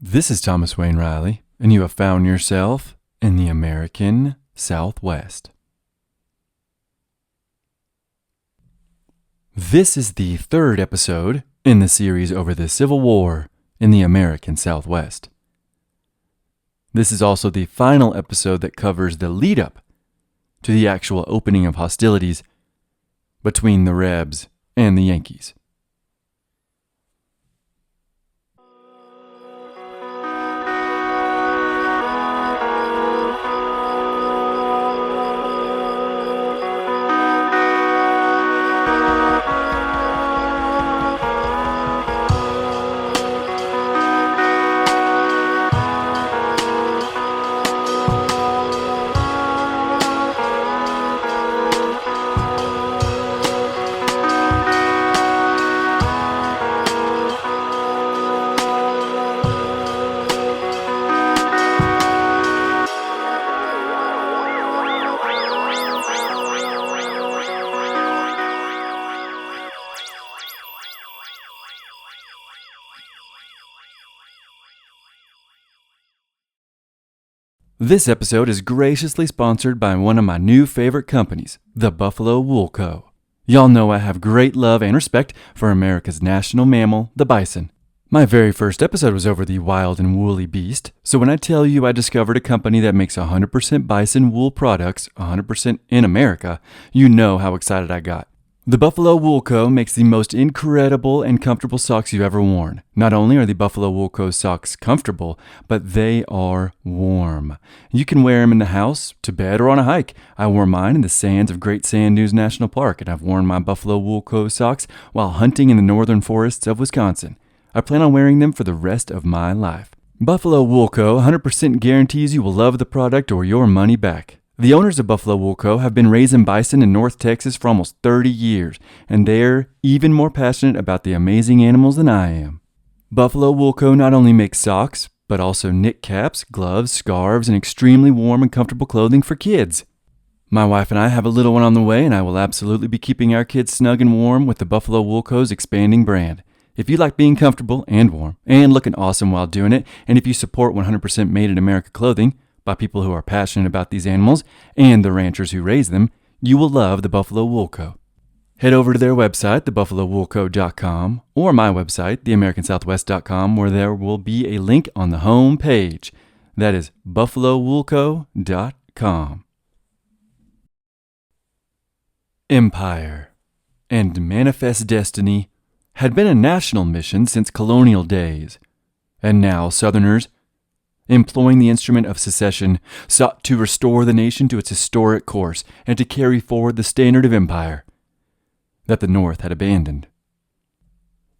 This is Thomas Wayne Riley, and you have found yourself in the American Southwest. This is the third episode in the series over the Civil War in the American Southwest. This is also the final episode that covers the lead-up to the actual opening of hostilities between the Rebs and the Yankees. This episode is graciously sponsored by one of my new favorite companies, the Buffalo Wool Co. Y'all know I have great love and respect for America's national mammal, the bison. My very first episode was over the wild and woolly beast, so when I tell you I discovered a company that makes 100% bison wool products, 100% in America, you know how excited I got. The Buffalo Wool Co. makes the most incredible and comfortable socks you've ever worn. Not only are the Buffalo Wool Co. socks comfortable, but they are warm. You can wear them in the house, to bed, or on a hike. I wore mine in the sands of Great Sand Dunes National Park, and I've worn my Buffalo Wool Co. socks while hunting in the northern forests of Wisconsin. I plan on wearing them for the rest of my life. Buffalo Wool Co. 100% guarantees you will love the product or your money back. The owners of Buffalo Wool Co. have been raising bison in North Texas for almost 30 years, and they're even more passionate about the amazing animals than I am. Buffalo Wool Co. not only makes socks, but also knit caps, gloves, scarves, and extremely warm and comfortable clothing for kids. My wife and I have a little one on the way, and I will absolutely be keeping our kids snug and warm with the Buffalo Wool Co.'s expanding brand. If you like being comfortable and warm and looking awesome while doing it, and if you support 100% made in America clothing, by people who are passionate about these animals and the ranchers who raise them, you will love the Buffalo Wool Co. Head over to their website, thebuffalowoolco.com, or my website, theamericansouthwest.com, where there will be a link on the home page. That is buffalowoolco.com. Empire and manifest destiny had been a national mission since colonial days, and now Southerners, employing the instrument of secession, sought to restore the nation to its historic course and to carry forward the standard of empire that the North had abandoned.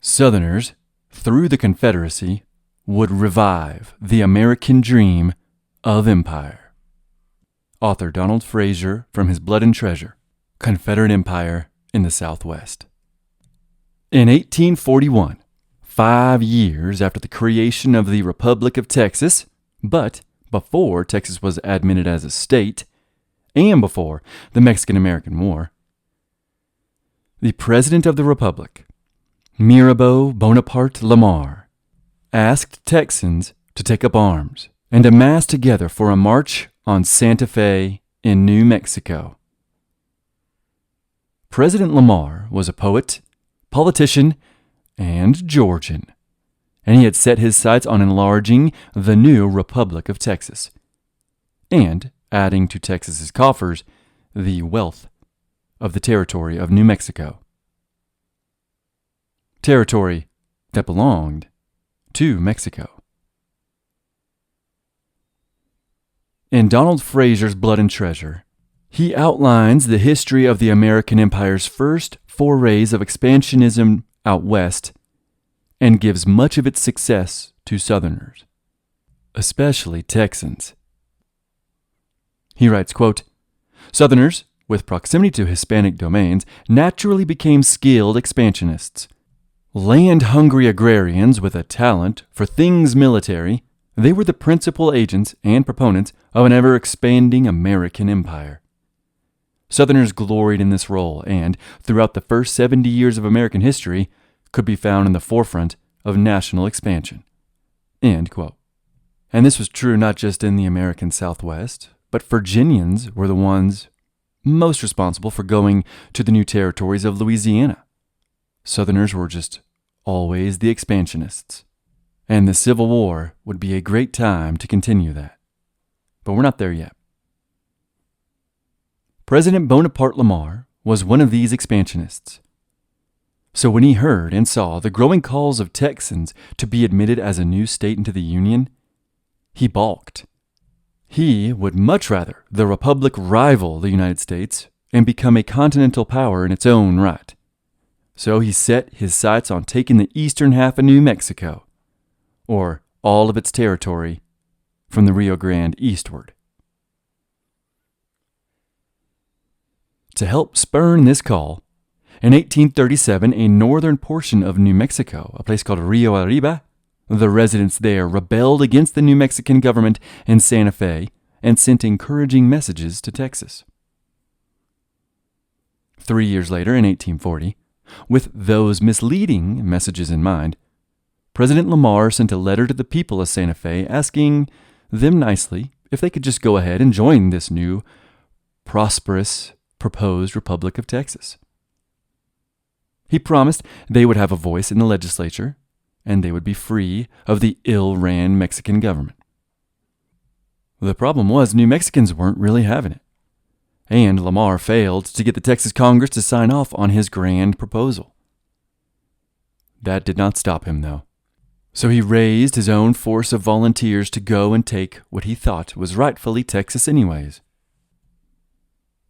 Southerners, through the Confederacy, would revive the American dream of empire. Author Donald Frazier from his Blood and Treasure, Confederate Empire in the Southwest. In 1841, 5 years after the creation of the Republic of Texas, but before Texas was admitted as a state, and before the Mexican-American War, the President of the Republic, Mirabeau Bonaparte Lamar, asked Texans to take up arms and amass together for a march on Santa Fe in New Mexico. President Lamar was a poet, politician, and Georgian, and he had set his sights on enlarging the new Republic of Texas and adding to Texas's coffers the wealth of the territory of New Mexico, territory that belonged to Mexico. In Donald Frazier's Blood and Treasure, he outlines the history of the American Empire's first forays of expansionism out west and gives much of its success to Southerners, especially Texans. He writes, quote, Southerners, with proximity to Hispanic domains, naturally became skilled expansionists. Land-hungry agrarians with a talent for things military, they were the principal agents and proponents of an ever-expanding American empire. Southerners gloried in this role and, throughout the first 70 years of American history, could be found in the forefront of national expansion. End quote. And this was true not just in the American Southwest, but Virginians were the ones most responsible for going to the new territories of Louisiana. Southerners were just always the expansionists. And the Civil War would be a great time to continue that. But we're not there yet. President Bonaparte Lamar was one of these expansionists. So when he heard and saw the growing calls of Texans to be admitted as a new state into the Union, he balked. He would much rather the Republic rival the United States and become a continental power in its own right. So he set his sights on taking the eastern half of New Mexico, or all of its territory, from the Rio Grande eastward. To help spurn this call, in 1837, a northern portion of New Mexico, a place called Rio Arriba, the residents there rebelled against the New Mexican government in Santa Fe and sent encouraging messages to Texas. 3 years later, in 1840, with those misleading messages in mind, President Lamar sent a letter to the people of Santa Fe asking them nicely if they could just go ahead and join this new, prosperous, proposed Republic of Texas. He promised they would have a voice in the legislature, and they would be free of the ill-ran Mexican government. The problem was New Mexicans weren't really having it, and Lamar failed to get the Texas Congress to sign off on his grand proposal. That did not stop him, though. So he raised his own force of volunteers to go and take what he thought was rightfully Texas anyways.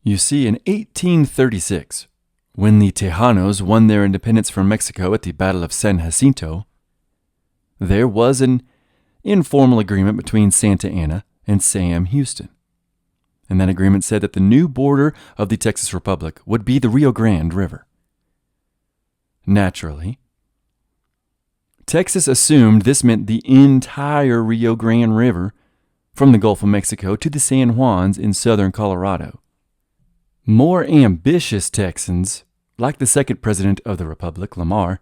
You see, in 1836, when the Tejanos won their independence from Mexico at the Battle of San Jacinto, there was an informal agreement between Santa Anna and Sam Houston. And that agreement said that the new border of the Texas Republic would be the Rio Grande River. Naturally, Texas assumed this meant the entire Rio Grande River from the Gulf of Mexico to the San Juans in southern Colorado. More ambitious Texans, like the second president of the Republic, Lamar,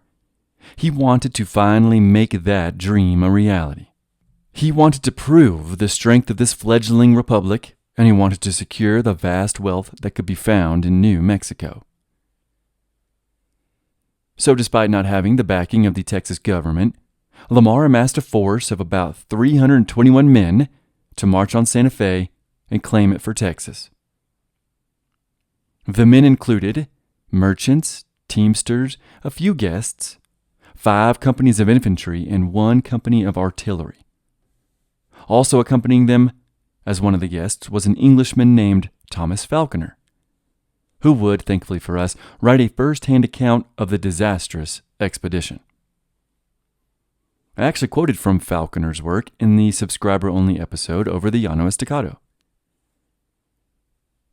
he wanted to finally make that dream a reality. He wanted to prove the strength of this fledgling republic, and he wanted to secure the vast wealth that could be found in New Mexico. So despite not having the backing of the Texas government, Lamar amassed a force of about 321 men to march on Santa Fe and claim it for Texas. The men included merchants, teamsters, a few guests, 5 companies of infantry, and 1 company of artillery. Also accompanying them, as one of the guests, was an Englishman named Thomas Falconer, who would, thankfully for us, write a first-hand account of the disastrous expedition. I actually quoted from Falconer's work in the subscriber-only episode over the Llano Estacado.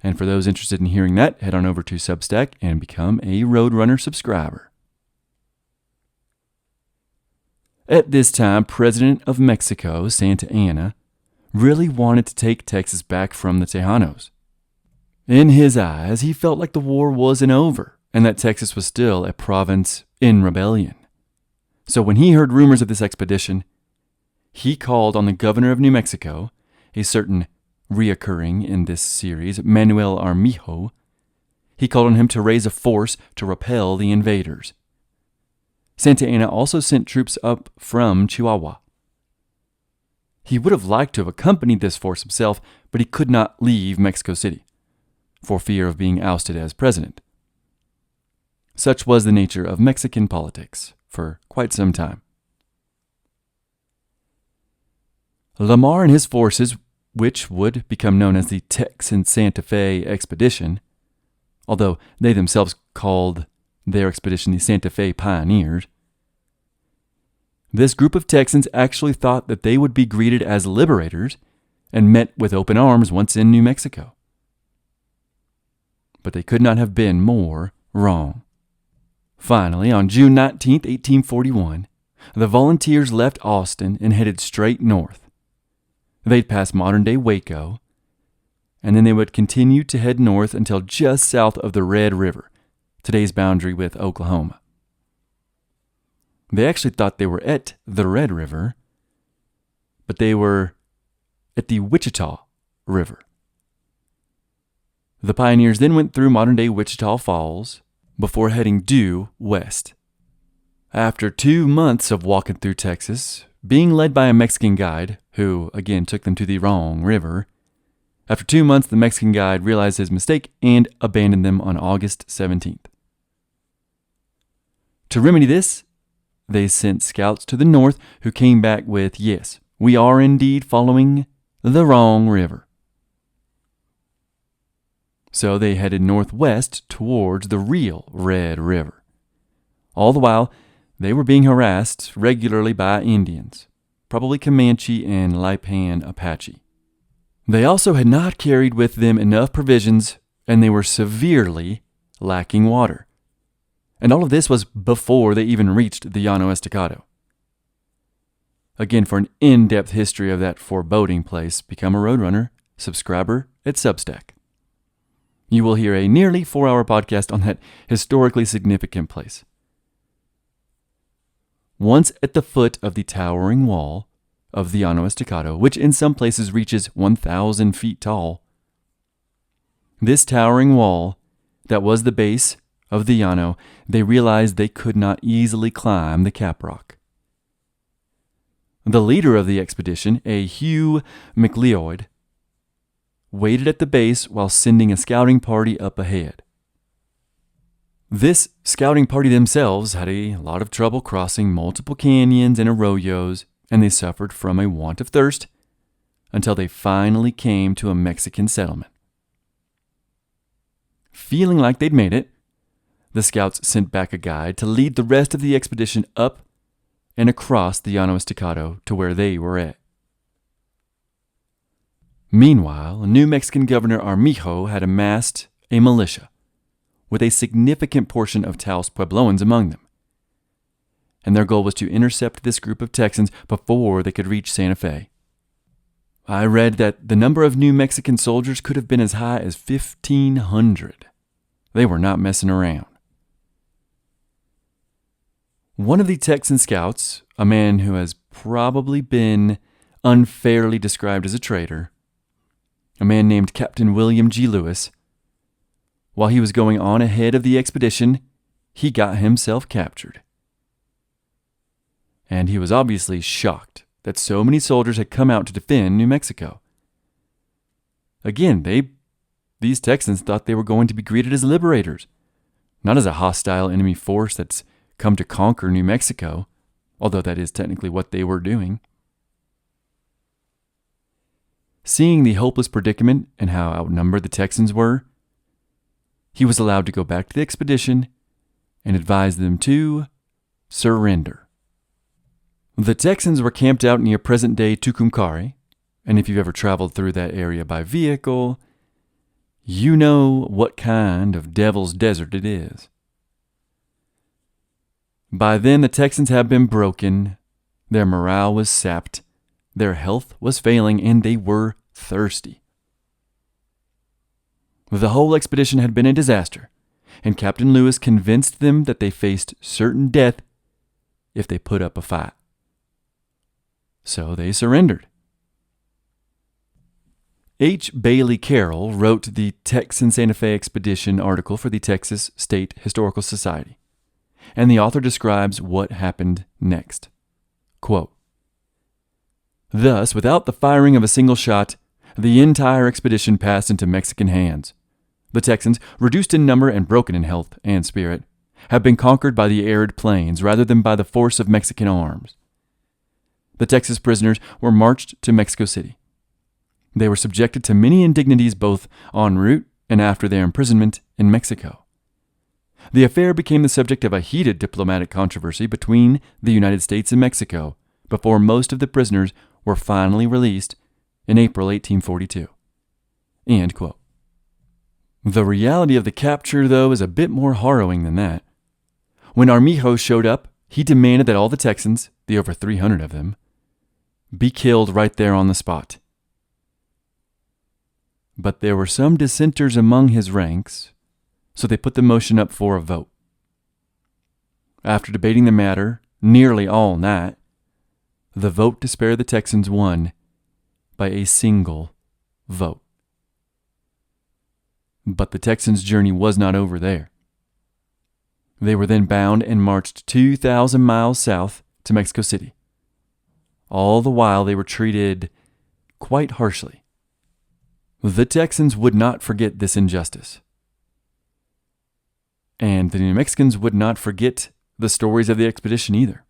And for those interested in hearing that, head on over to Substack and become a Roadrunner subscriber. At this time, President of Mexico, Santa Anna, really wanted to take Texas back from the Tejanos. In his eyes, he felt like the war wasn't over and that Texas was still a province in rebellion. So when he heard rumors of this expedition, he called on the governor of New Mexico, a certain reoccurring in this series, Manuel Armijo. He called on him to raise a force to repel the invaders. Santa Anna also sent troops up from Chihuahua. He would have liked to have accompanied this force himself, but he could not leave Mexico City for fear of being ousted as president. Such was the nature of Mexican politics for quite some time. Lamar and his forces, which would become known as the Texan Santa Fe Expedition, although they themselves called their expedition the Santa Fe Pioneers, this group of Texans actually thought that they would be greeted as liberators and met with open arms once in New Mexico. But they could not have been more wrong. Finally, on June 19, 1841, the volunteers left Austin and headed straight north. They'd pass modern-day Waco, and then they would continue to head north until just south of the Red River, today's boundary with Oklahoma. They actually thought they were at the Red River but they were at the Wichita River. The pioneers then went through modern-day Wichita Falls before heading due west. After 2 months of walking through Texas, being led by a Mexican guide, who again took them to the wrong river, after 2 months the Mexican guide realized his mistake and abandoned them on August 17th. To remedy this, they sent scouts to the north who came back with, "Yes, we are indeed following the wrong river." So they headed northwest towards the real Red River. All the while, they were being harassed regularly by Indians, probably Comanche and Lipan Apache. They also had not carried with them enough provisions, and they were severely lacking water. And all of this was before they even reached the Llano Estacado. Again, for an in-depth history of that foreboding place, become a Roadrunner subscriber at Substack. You will hear a nearly 4-hour podcast on that historically significant place. Once at the foot of the towering wall of the Llano Estacado, which in some places reaches 1,000 feet tall, this towering wall that was the base of the Llano, they realized they could not easily climb the cap rock. The leader of the expedition, a Hugh McLeod, waited at the base while sending a scouting party up ahead. This scouting party themselves had a lot of trouble crossing multiple canyons and arroyos, and they suffered from a want of thirst until they finally came to a Mexican settlement. Feeling like they'd made it, the scouts sent back a guide to lead the rest of the expedition up and across the Llano Estacado to where they were at. Meanwhile, New Mexican Governor Armijo had amassed a militia with a significant portion of Taos Puebloans among them, and their goal was to intercept this group of Texans before they could reach Santa Fe. I read that the number of New Mexican soldiers could have been as high as 1,500. They were not messing around. One of the Texan scouts, a man who has probably been unfairly described as a traitor, a man named Captain William G. Lewis, while he was going on ahead of the expedition, he got himself captured. And he was obviously shocked that so many soldiers had come out to defend New Mexico. Again, these Texans thought they were going to be greeted as liberators, not as a hostile enemy force that's come to conquer New Mexico, although that is technically what they were doing. Seeing the hopeless predicament and how outnumbered the Texans were, he was allowed to go back to the expedition and advise them to surrender. The Texans were camped out near present-day Tucumcari, and if you've ever traveled through that area by vehicle, you know what kind of devil's desert it is. By then, the Texans had been broken, their morale was sapped, their health was failing, and they were thirsty. The whole expedition had been a disaster, and Captain Lewis convinced them that they faced certain death if they put up a fight. So they surrendered. H. Bailey Carroll wrote the Texan Santa Fe Expedition article for the Texas State Historical Society, and the author describes what happened next. Quote, "Thus, without the firing of a single shot, the entire expedition passed into Mexican hands. The Texans, reduced in number and broken in health and spirit, have been conquered by the arid plains rather than by the force of Mexican arms. The Texas prisoners were marched to Mexico City. They were subjected to many indignities both en route and after their imprisonment in Mexico. The affair became the subject of a heated diplomatic controversy between the United States and Mexico before most of the prisoners were finally released in April 1842. End quote. The reality of the capture, though, is a bit more harrowing than that. When Armijo showed up, he demanded that all the Texans, the over 300 of them, be killed right there on the spot. But there were some dissenters among his ranks, so they put the motion up for a vote. After debating the matter nearly all night, The vote to spare the Texans won by a single vote. But the Texans' journey was not over there. They were then bound and marched 2,000 miles south to Mexico City. All the while they were treated quite harshly. The Texans would not forget this injustice. And the New Mexicans would not forget the stories of the expedition either.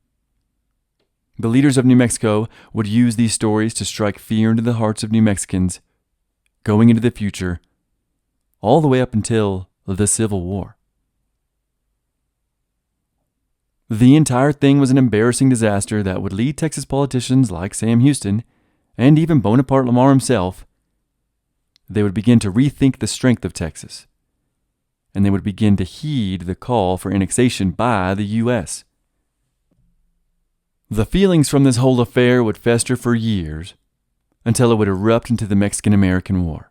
The leaders of New Mexico would use these stories to strike fear into the hearts of New Mexicans going into the future, all the way up until the Civil War. The entire thing was an embarrassing disaster that would lead Texas politicians like Sam Houston and even Bonaparte Lamar himself. They would begin to rethink the strength of Texas, and they would begin to heed the call for annexation by the U.S. The feelings from this whole affair would fester for years until it would erupt into the Mexican-American War.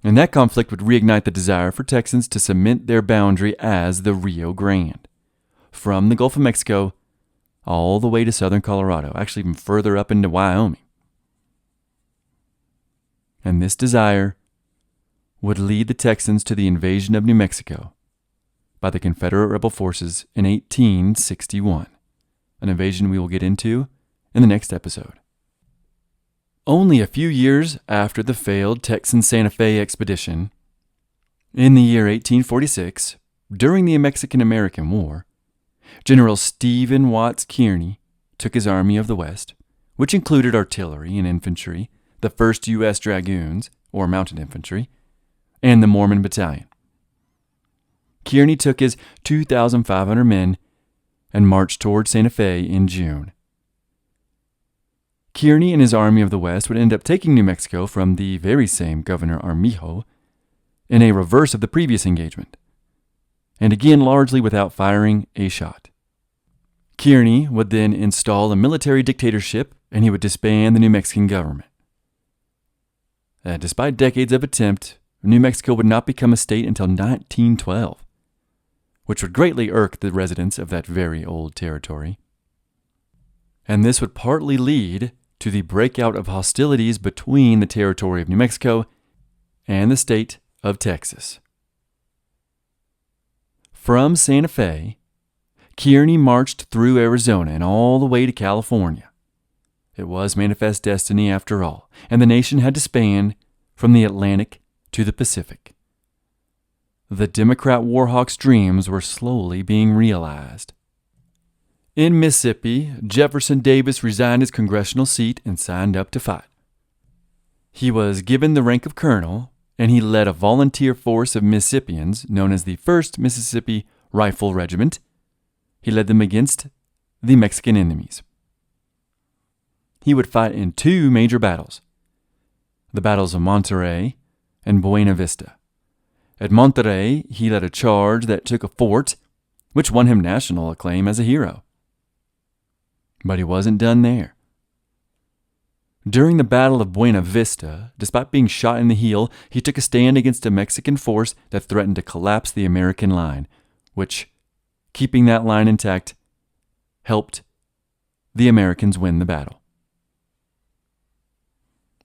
And that conflict would reignite the desire for Texans to cement their boundary as the Rio Grand, from the Gulf of Mexico all the way to southern Colorado, actually even further up into Wyoming. And this desire would lead the Texans to the invasion of New Mexico by the Confederate rebel forces in 1861, an invasion we will get into in the next episode. Only a few years after the failed Texan Santa Fe Expedition, in the year 1846, during the Mexican-American War, General Stephen Watts Kearny took his Army of the West, which included artillery and infantry, the 1st U.S. Dragoons, or mounted infantry, and the Mormon Battalion. Kearny took his 2,500 men and marched toward Santa Fe in June. Kearny and his Army of the West would end up taking New Mexico from the very same Governor Armijo in a reverse of the previous engagement, and again largely without firing a shot. Kearny would then install a military dictatorship, and he would disband the New Mexican government. Despite decades of attempt, New Mexico would not become a state until 1912, which would greatly irk the residents of that very old territory. And this would partly lead to the breakout of hostilities between the territory of New Mexico and the state of Texas. From Santa Fe, Kearny marched through Arizona and all the way to California. It was manifest destiny after all, and the nation had to span from the Atlantic to the Pacific. The Democrat Warhawks' dreams were slowly being realized. In Mississippi, Jefferson Davis resigned his congressional seat and signed up to fight. He was given the rank of colonel, and he led a volunteer force of Mississippians known as the 1st Mississippi Rifle Regiment. He led them against the Mexican enemies. He would fight in 2 major battles, the battles of Monterrey and Buena Vista. At Monterrey, he led a charge that took a fort, which won him national acclaim as a hero. But he wasn't done there. During the Battle of Buena Vista, despite being shot in the heel, he took a stand against a Mexican force that threatened to collapse the American line, which, keeping that line intact, helped the Americans win the battle.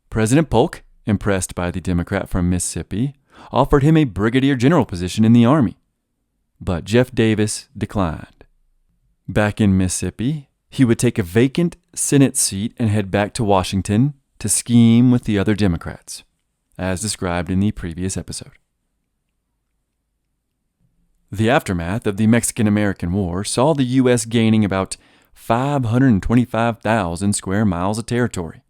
President Polk, impressed by the Democrat from Mississippi, offered him a brigadier general position in the Army, but Jeff Davis declined. Back in Mississippi, he would take a vacant Senate seat and head back to Washington to scheme with the other Democrats, as described in the previous episode. The aftermath of the Mexican-American War saw the U.S. gaining about 525,000 square miles of territory.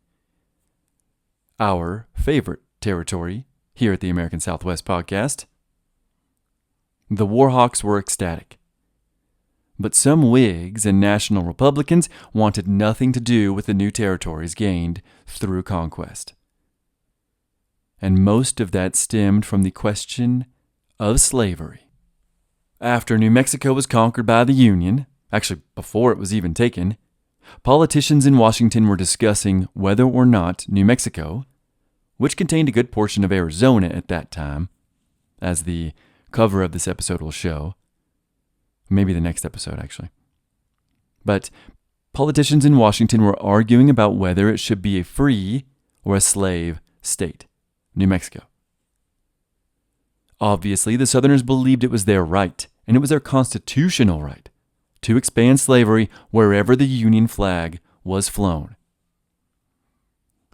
Our favorite territory here at the American Southwest Podcast. The Warhawks were ecstatic. But some Whigs and National Republicans wanted nothing to do with the new territories gained through conquest. And most of that stemmed from the question of slavery. After New Mexico was conquered by the Union, actually before it was even taken, politicians in Washington were discussing whether or not New Mexico, which contained a good portion of Arizona at that time, as the cover of this episode will show, maybe the next episode actually. But politicians in Washington were arguing about whether it should be a free or a slave state, New Mexico. Obviously, the Southerners believed it was their right, and it was their constitutional right, to expand slavery wherever the Union flag was flown.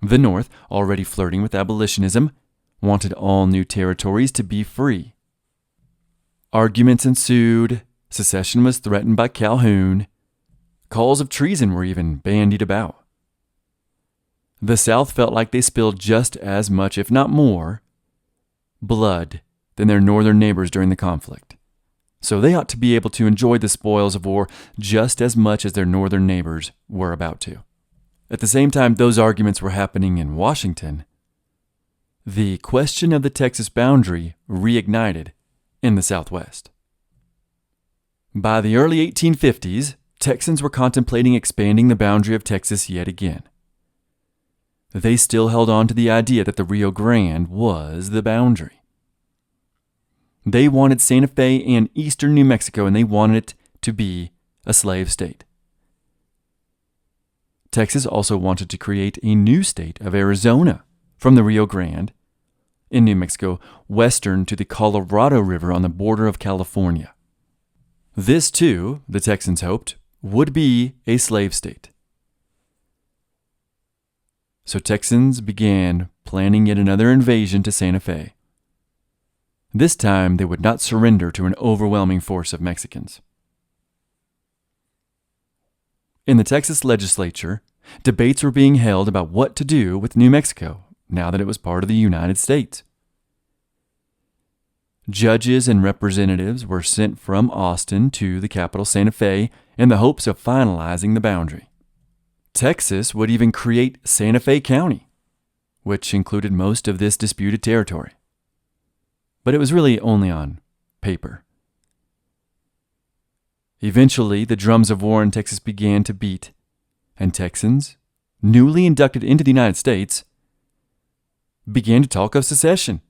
The North, already flirting with abolitionism, wanted all new territories to be free. Arguments ensued, secession was threatened by Calhoun, calls of treason were even bandied about. The South felt like they spilled just as much, if not more, blood than their northern neighbors during the conflict. So they ought to be able to enjoy the spoils of war just as much as their northern neighbors were about to. At the same time those arguments were happening in Washington, the question of the Texas boundary reignited in the Southwest. By the early 1850s, Texans were contemplating expanding the boundary of Texas yet again. They still held on to the idea that the Rio Grande was the boundary. They wanted Santa Fe and eastern New Mexico, and they wanted it to be a slave state. Texas also wanted to create a new state of Arizona from the Rio Grande in New Mexico, western to the Colorado River on the border of California. This, too, the Texans hoped, would be a slave state. So Texans began planning yet another invasion to Santa Fe. This time they would not surrender to an overwhelming force of Mexicans. In the Texas legislature, debates were being held about what to do with New Mexico now that it was part of the United States. Judges and representatives were sent from Austin to the capital Santa Fe in the hopes of finalizing the boundary. Texas would even create Santa Fe County, which included most of this disputed territory. But it was really only on paper. Eventually, the drums of war in Texas began to beat, and Texans, newly inducted into the United States, began to talk of secession.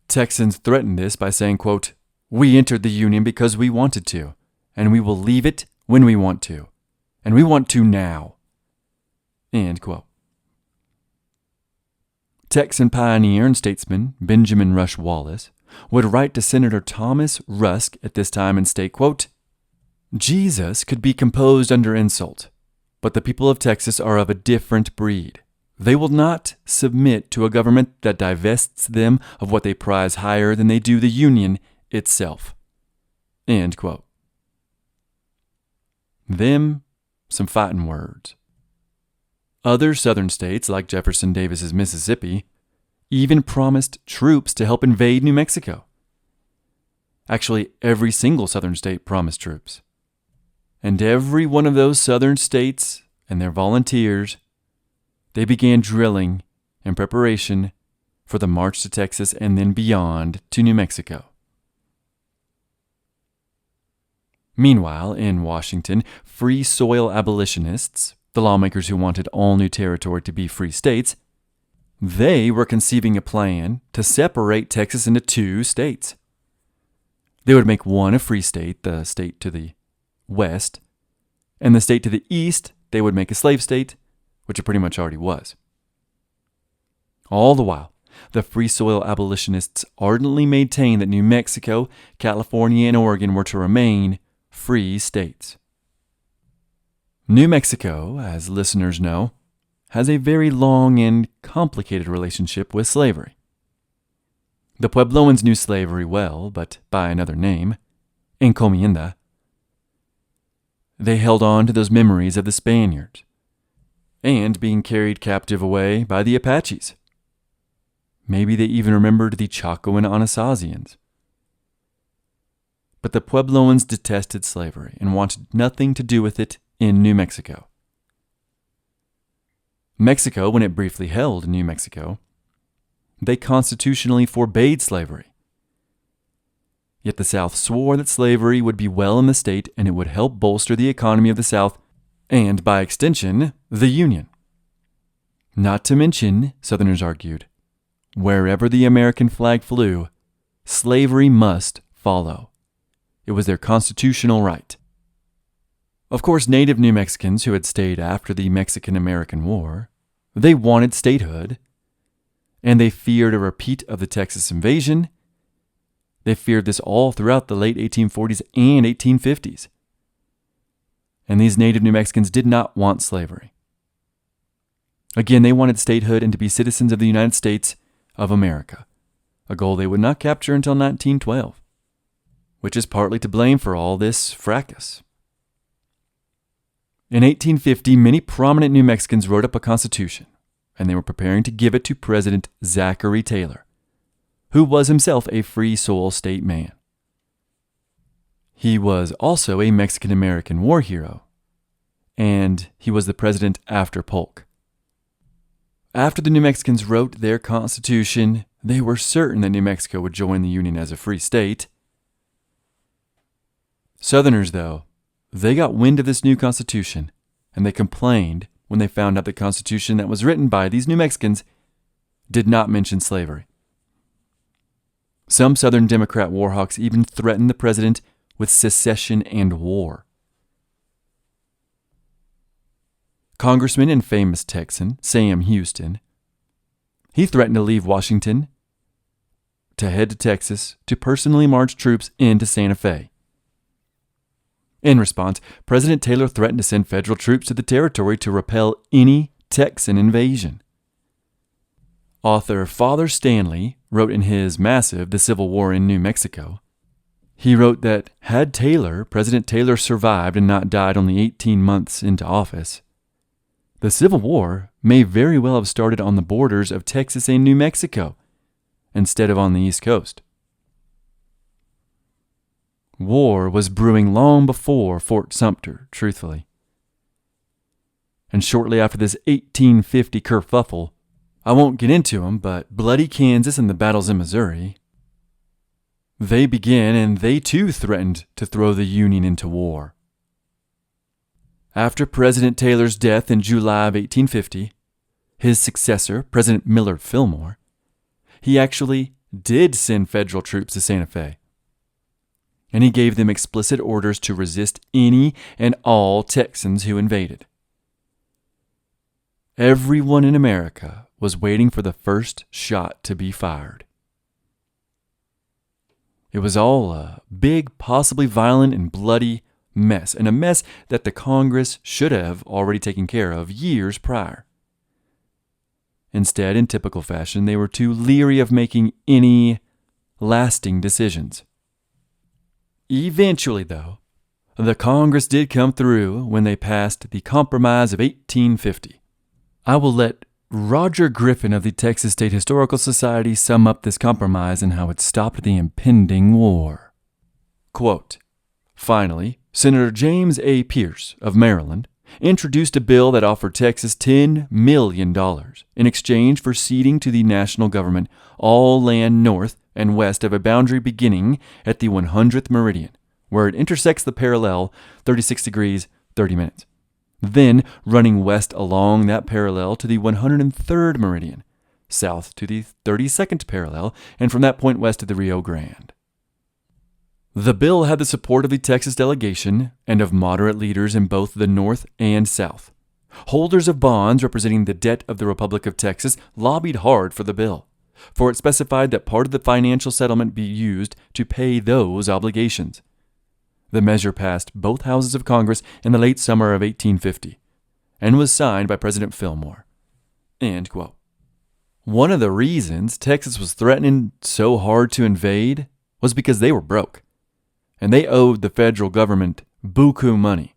Texans threatened this by saying, quote, "We entered the Union because we wanted to, and we will leave it when we want to, and we want to now." End quote. Texan pioneer and statesman Benjamin Rush Wallace would write to Senator Thomas Rusk at this time and state, quote, "Jesus could be composed under insult, but the people of Texas are of a different breed. They will not submit to a government that divests them of what they prize higher than they do the Union itself." End quote. Them, some fighting words. Other southern states, like Jefferson Davis's Mississippi, even promised troops to help invade New Mexico. Actually, every single southern state promised troops. And every one of those southern states and their volunteers, they began drilling in preparation for the march to Texas and then beyond to New Mexico. Meanwhile, in Washington, free soil abolitionists, the lawmakers who wanted all new territory to be free states, they were conceiving a plan to separate Texas into two states. They would make one a free state, the state to the west, and the state to the east they would make a slave state, which it pretty much already was. All the while, the free soil abolitionists ardently maintained that New Mexico, California, and Oregon were to remain free states. New Mexico, as listeners know, has a very long and complicated relationship with slavery. The Puebloans knew slavery well, but by another name, encomienda. They held on to those memories of the Spaniards, and being carried captive away by the Apaches. Maybe they even remembered the Chaco and Anasazians. But the Puebloans detested slavery and wanted nothing to do with it in New Mexico. Mexico, when it briefly held New Mexico, they constitutionally forbade slavery. Yet the South swore that slavery would be well in the state and it would help bolster the economy of the South and, by extension, the Union. Not to mention, Southerners argued, wherever the American flag flew, slavery must follow. It was their constitutional right. Of course, native New Mexicans who had stayed after the Mexican-American War, they wanted statehood, and they feared a repeat of the Texas invasion. They feared this all throughout the late 1840s and 1850s. And these native New Mexicans did not want slavery. Again, they wanted statehood and to be citizens of the United States of America, a goal they would not capture until 1912, which is partly to blame for all this fracas. In 1850, many prominent New Mexicans wrote up a constitution, and they were preparing to give it to President Zachary Taylor, who was himself a free soil state man. He was also a Mexican-American war hero, and he was the president after Polk. After the New Mexicans wrote their constitution, they were certain that New Mexico would join the Union as a free state. Southerners, though, they got wind of this new constitution, and they complained when they found out the constitution that was written by these New Mexicans did not mention slavery. Some Southern Democrat warhawks even threatened the president with secession and war. Congressman and famous Texan Sam Houston, he threatened to leave Washington to head to Texas to personally march troops into Santa Fe. In response, President Taylor threatened to send federal troops to the territory to repel any Texan invasion. Author Father Stanley wrote in his massive The Civil War in New Mexico, he wrote that had President Taylor survived and not died only 18 months into office, the Civil War may very well have started on the borders of Texas and New Mexico instead of on the East Coast. War was brewing long before Fort Sumter, truthfully. And shortly after this 1850 kerfuffle, I won't get into them, but Bloody Kansas and the battles in Missouri, they began and they too threatened to throw the Union into war. After President Taylor's death in July of 1850, his successor, President Millard Fillmore, he actually did send federal troops to Santa Fe. And he gave them explicit orders to resist any and all Texans who invaded. Everyone in America was waiting for the first shot to be fired. It was all a big, possibly violent and bloody mess, and a mess that the Congress should have already taken care of years prior. Instead, in typical fashion, they were too leery of making any lasting decisions. Eventually, though, the Congress did come through when they passed the Compromise of 1850. I will let Roger Griffin of the Texas State Historical Society sum up this compromise and how it stopped the impending war. Quote, finally, Senator James A. Pierce of Maryland introduced a bill that offered Texas $10 million in exchange for ceding to the national government all land north and west of a boundary beginning at the 100th meridian, where it intersects the parallel 36 degrees 30 minutes, then running west along that parallel to the 103rd meridian, south to the 32nd parallel, and from that point west to the Rio Grande. The bill had the support of the Texas delegation and of moderate leaders in both the North and South. Holders of bonds representing the debt of the Republic of Texas lobbied hard for the bill, for it specified that part of the financial settlement be used to pay those obligations. The measure passed both houses of Congress in the late summer of 1850 and was signed by President Fillmore. End quote. One of the reasons Texas was threatening so hard to invade was because they were broke, and they owed the federal government buku money,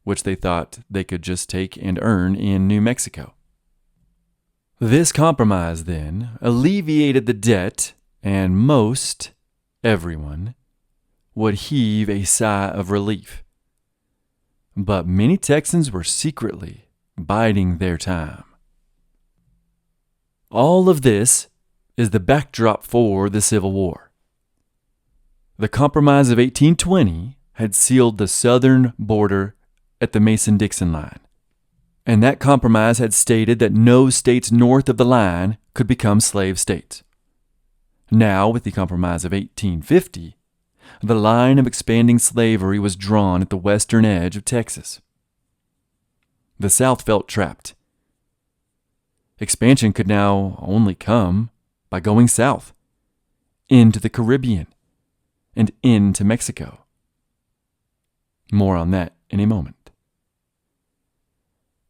which they thought they could just take and earn in New Mexico. This compromise, then, alleviated the debt, and everyone, would heave a sigh of relief. But many Texans were secretly biding their time. All of this is the backdrop for the Civil War. The Compromise of 1820 had sealed the southern border at the Mason-Dixon line, and that compromise had stated that no states north of the line could become slave states. Now, with the Compromise of 1850, the line of expanding slavery was drawn at the western edge of Texas. The South felt trapped. Expansion could now only come by going south, into the Caribbean, and into Mexico. More on that in a moment.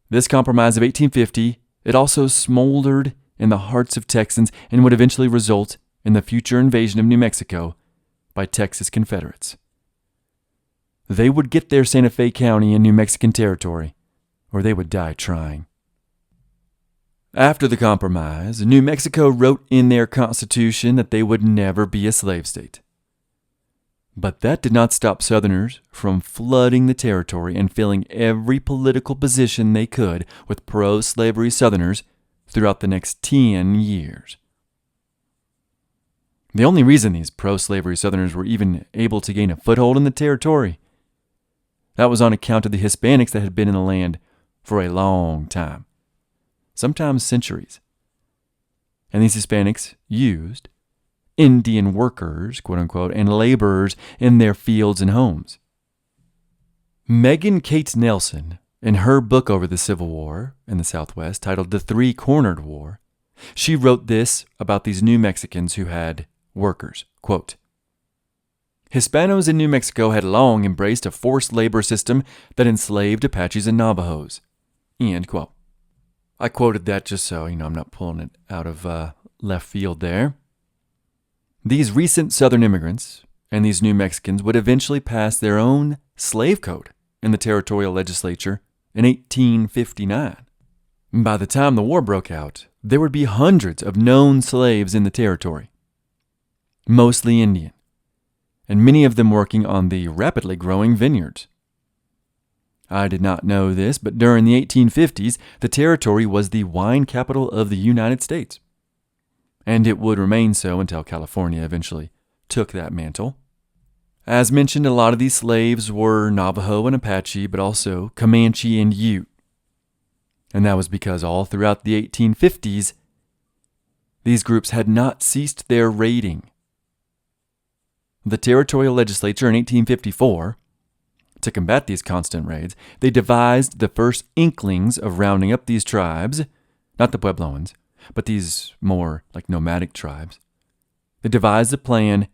This compromise of 1850, it also smoldered in the hearts of Texans and would eventually result in the future invasion of New Mexico by Texas Confederates. They would get their Santa Fe County in New Mexican territory, or they would die trying. After the compromise, New Mexico wrote in their constitution that they would never be a slave state. But that did not stop Southerners from flooding the territory and filling every political position they could with pro-slavery Southerners throughout the next 10 years. The only reason these pro-slavery Southerners were even able to gain a foothold in the territory, that was on account of the Hispanics that had been in the land for a long time, sometimes centuries. And these Hispanics used Indian workers, quote unquote, and laborers in their fields and homes. Megan Kate Nelson, in her book over the Civil War in the Southwest, titled The Three-Cornered War, she wrote this about these New Mexicans who had workers, quote, Hispanos in New Mexico had long embraced a forced labor system that enslaved Apaches and Navajos, end quote. I quoted that just so, I'm not pulling it out of left field there. These recent Southern immigrants and these New Mexicans would eventually pass their own slave code in the territorial legislature in 1859. By the time the war broke out, there would be hundreds of known slaves in the territory, mostly Indian, and many of them working on the rapidly growing vineyards. I did not know this, but during the 1850s, the territory was the wine capital of the United States. And it would remain so until California eventually took that mantle. As mentioned, a lot of these slaves were Navajo and Apache, but also Comanche and Ute. And that was because all throughout the 1850s, these groups had not ceased their raiding. The territorial legislature in 1854, to combat these constant raids, they devised the first inklings of rounding up these tribes, not the Puebloans, but these more like nomadic tribes. They devised a plan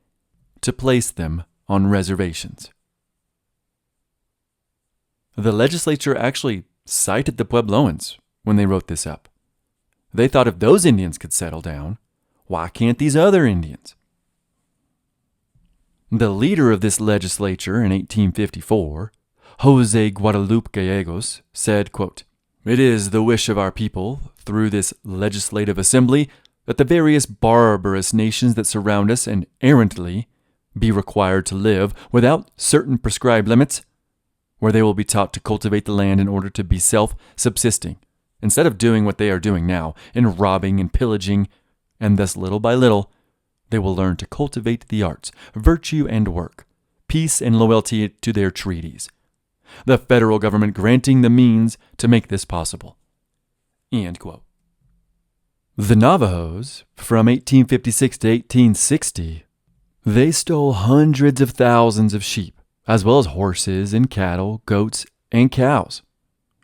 to place them on reservations. The legislature actually cited the Puebloans when they wrote this up. They thought if those Indians could settle down, why can't these other Indians? The leader of this legislature in 1854, Jose Guadalupe Gallegos, said, quote, It is the wish of our people, through this legislative assembly, that the various barbarous nations that surround us and errantly be required to live without certain prescribed limits, where they will be taught to cultivate the land in order to be self-subsisting, instead of doing what they are doing now, in robbing and pillaging, and thus little by little, they will learn to cultivate the arts, virtue and work, peace and loyalty to their treaties, the federal government granting the means to make this possible. End quote. The Navajos, from 1856 to 1860, they stole hundreds of thousands of sheep, as well as horses and cattle, goats, and cows,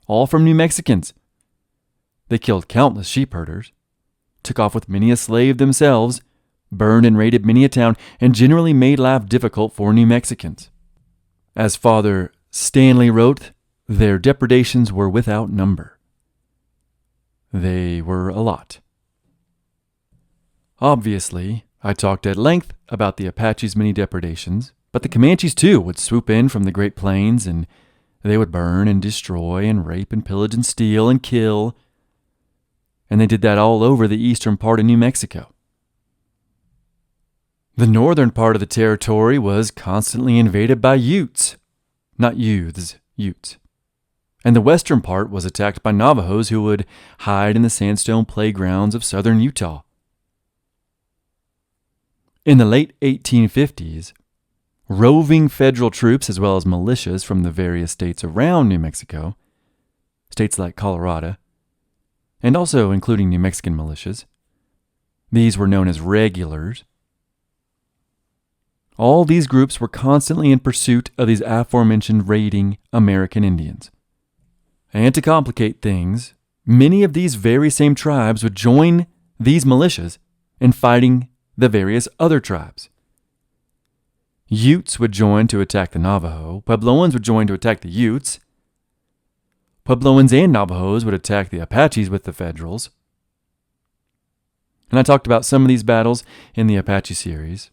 all from New Mexicans. They killed countless sheep herders, took off with many a slave themselves, burned and raided many a town, and generally made life difficult for New Mexicans. As Father Stanley wrote, their depredations were without number. They were a lot. Obviously, I talked at length about the Apaches' many depredations, but the Comanches too would swoop in from the Great Plains, and they would burn and destroy and rape and pillage and steal and kill, and they did that all over the eastern part of New Mexico. The northern part of the territory was constantly invaded by Utes, not youths, Utes. And the western part was attacked by Navajos who would hide in the sandstone playgrounds of southern Utah. In the late 1850s, roving federal troops as well as militias from the various states around New Mexico, states like Colorado, and also including New Mexican militias, these were known as regulars, All these groups were constantly in pursuit of these aforementioned raiding American Indians. And to complicate things, many of these very same tribes would join these militias in fighting the various other tribes. Utes would join to attack the Navajo. Puebloans would join to attack the Utes. Puebloans and Navajos would attack the Apaches with the Federals. And I talked about some of these battles in the Apache series.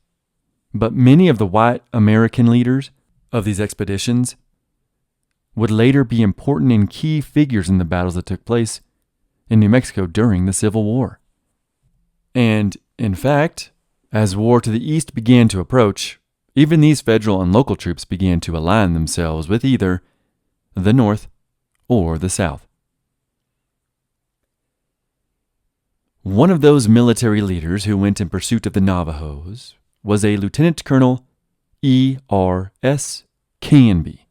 But many of the white American leaders of these expeditions would later be important and key figures in the battles that took place in New Mexico during the Civil War. And, in fact, as war to the east began to approach, even these federal and local troops began to align themselves with either the North or the South. One of those military leaders who went in pursuit of the Navajos was a Lieutenant Colonel E.R.S. Canby,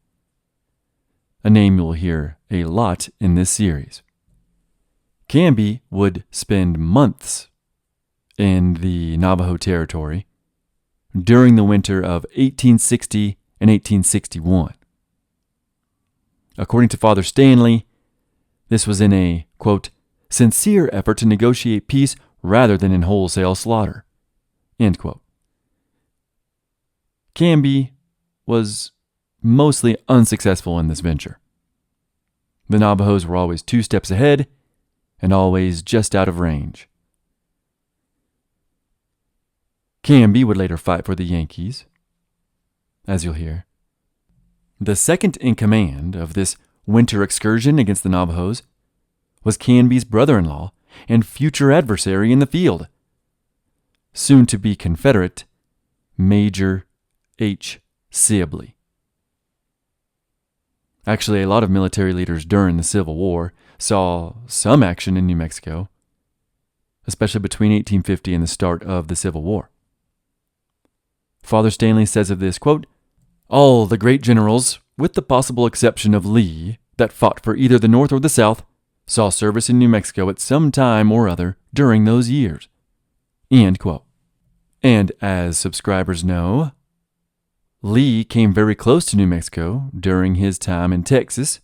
a name you'll hear a lot in this series. Canby would spend months in the Navajo Territory during the winter of 1860 and 1861. According to Father Stanley, this was in a, quote, sincere effort to negotiate peace rather than in wholesale slaughter, end quote. Canby was mostly unsuccessful in this venture. The Navajos were always 2 steps ahead and always just out of range. Canby would later fight for the Yankees, as you'll hear. The second in command of this winter excursion against the Navajos was Canby's brother-in-law and future adversary in the field, soon to be Confederate Major H. Sibley. Actually, a lot of military leaders during the Civil War saw some action in New Mexico, especially between 1850 and the start of the Civil War. Father Stanley says of this, quote, all the great generals, with the possible exception of Lee, that fought for either the North or the South, saw service in New Mexico at some time or other during those years. End quote. And as subscribers know, Lee came very close to New Mexico during his time in Texas,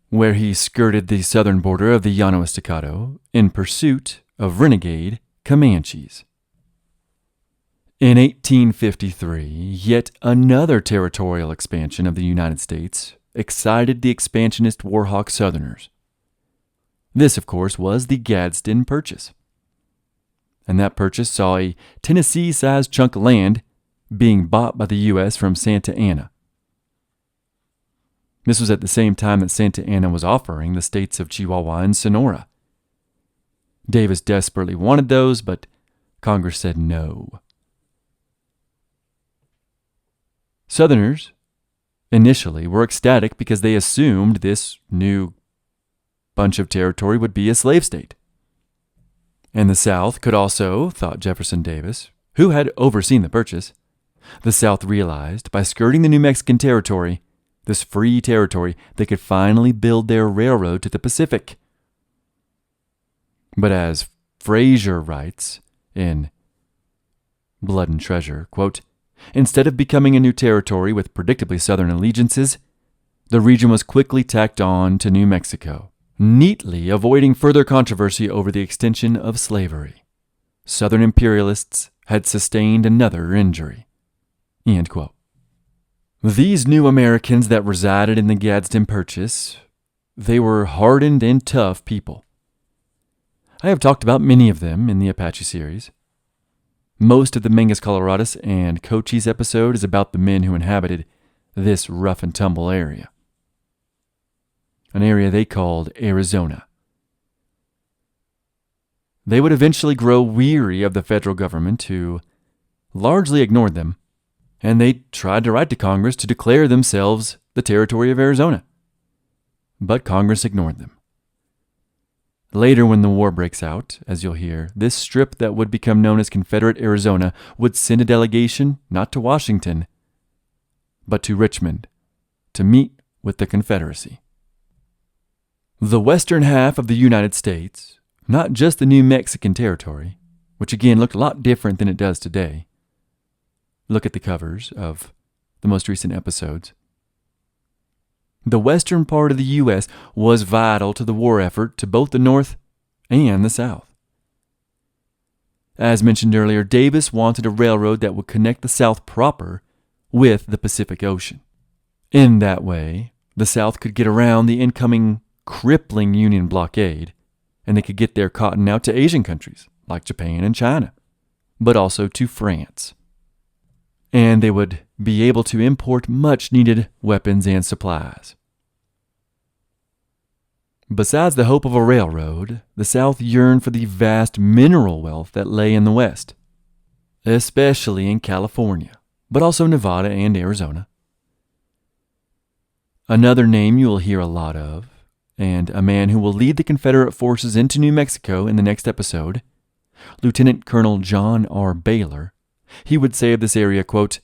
where he skirted the southern border of the Llano Estacado in pursuit of renegade Comanches. In 1853, yet another territorial expansion of the United States excited the expansionist warhawk Southerners. This, of course, was the Gadsden Purchase. And that purchase saw a Tennessee-sized chunk of land being bought by the U.S. from Santa Anna. This was at the same time that Santa Anna was offering the states of Chihuahua and Sonora. Davis desperately wanted those, but Congress said no. Southerners initially were ecstatic because they assumed this new bunch of territory would be a slave state. And the South could also, thought Jefferson Davis, who had overseen the purchase, the South realized by skirting the New Mexican territory, this free territory, they could finally build their railroad to the Pacific. But as Fraser writes in Blood and Treasure, quote, instead of becoming a new territory with predictably Southern allegiances, the region was quickly tacked on to New Mexico, neatly avoiding further controversy over the extension of slavery. Southern imperialists had sustained another injury. End quote. These new Americans that resided in the Gadsden Purchase, they were hardened and tough people. I have talked about many of them in the Apache series. Most of the Mangus Coloradus and Cochise episode is about the men who inhabited this rough and tumble area, an area they called Arizona. They would eventually grow weary of the federal government, who largely ignored them, and they tried to write to Congress to declare themselves the territory of Arizona. But Congress ignored them. Later, when the war breaks out, as you'll hear, this strip that would become known as Confederate Arizona would send a delegation not to Washington, but to Richmond, to meet with the Confederacy. The western half of the United States, not just the New Mexican territory, which again looked a lot different than it does today, look at the covers of the most recent episodes. The western part of the U.S. was vital to the war effort to both the North and the South. As mentioned earlier, Davis wanted a railroad that would connect the South proper with the Pacific Ocean. In that way, the South could get around the incoming crippling Union blockade, and they could get their cotton out to Asian countries like Japan and China, but also to France. And they would be able to import much-needed weapons and supplies. Besides the hope of a railroad, the South yearned for the vast mineral wealth that lay in the West, especially in California, but also Nevada and Arizona. Another name you will hear a lot of, and a man who will lead the Confederate forces into New Mexico in the next episode, Lieutenant Colonel John R. Baylor. He would say of this area, quote,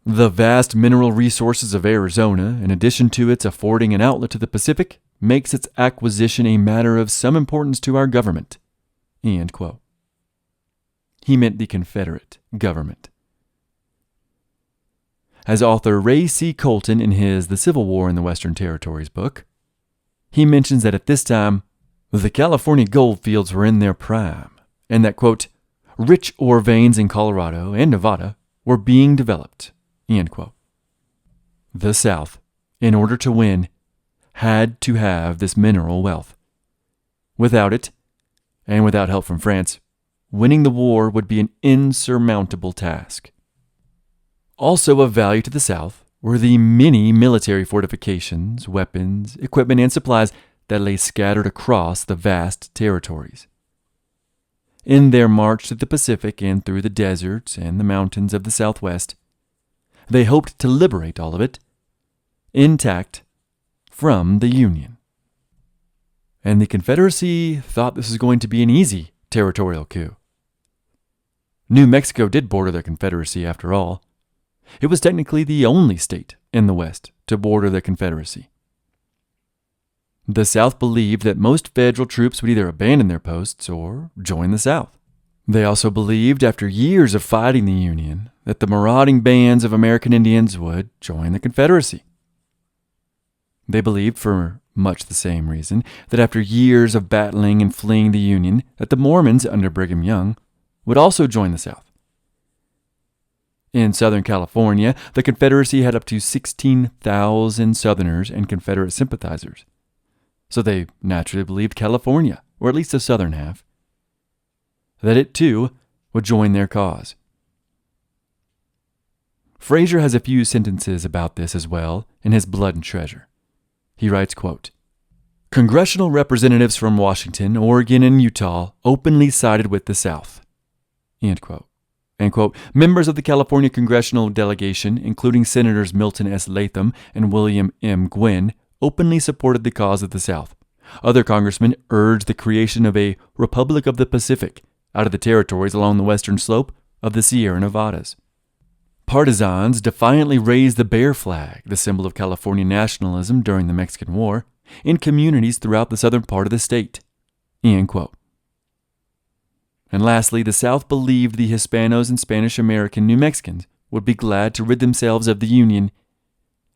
"The vast mineral resources of Arizona, in addition to its affording an outlet to the Pacific, makes its acquisition a matter of some importance to our government." End quote. He meant the Confederate government. As author Ray C. Colton in his The Civil War in the Western Territories book, he mentions that at this time, the California gold fields were in their prime, and that, quote, "rich ore veins in Colorado and Nevada were being developed." End quote. The South, in order to win, had to have this mineral wealth. Without it, and without help from France, winning the war would be an insurmountable task. Also of value to the South were the many military fortifications, weapons, equipment, and supplies that lay scattered across the vast territories. In their march to the Pacific and through the deserts and the mountains of the Southwest, they hoped to liberate all of it, intact, from the Union. And the Confederacy thought this was going to be an easy territorial coup. New Mexico did border the Confederacy after all. It was technically the only state in the West to border the Confederacy. The South believed that most federal troops would either abandon their posts or join the South. They also believed, after years of fighting the Union, that the marauding bands of American Indians would join the Confederacy. They believed, for much the same reason, that after years of battling and fleeing the Union, that the Mormons under Brigham Young would also join the South. In Southern California, the Confederacy had up to 16,000 Southerners and Confederate sympathizers. So they naturally believed California, or at least the southern half, that it too would join their cause. Fraser has a few sentences about this as well in his Blood and Treasure. He writes, quote, "Congressional representatives from Washington, Oregon, and Utah openly sided with the South." End quote. And, quote, "Members of the California congressional delegation, including Senators Milton S. Latham and William M. Gwynn, openly supported the cause of the South. Other congressmen urged the creation of a Republic of the Pacific out of the territories along the western slope of the Sierra Nevadas. Partisans defiantly raised the bear flag, the symbol of California nationalism during the Mexican War, in communities throughout the southern part of the state." End quote. And lastly, the South believed the Hispanos and Spanish-American New Mexicans would be glad to rid themselves of the Union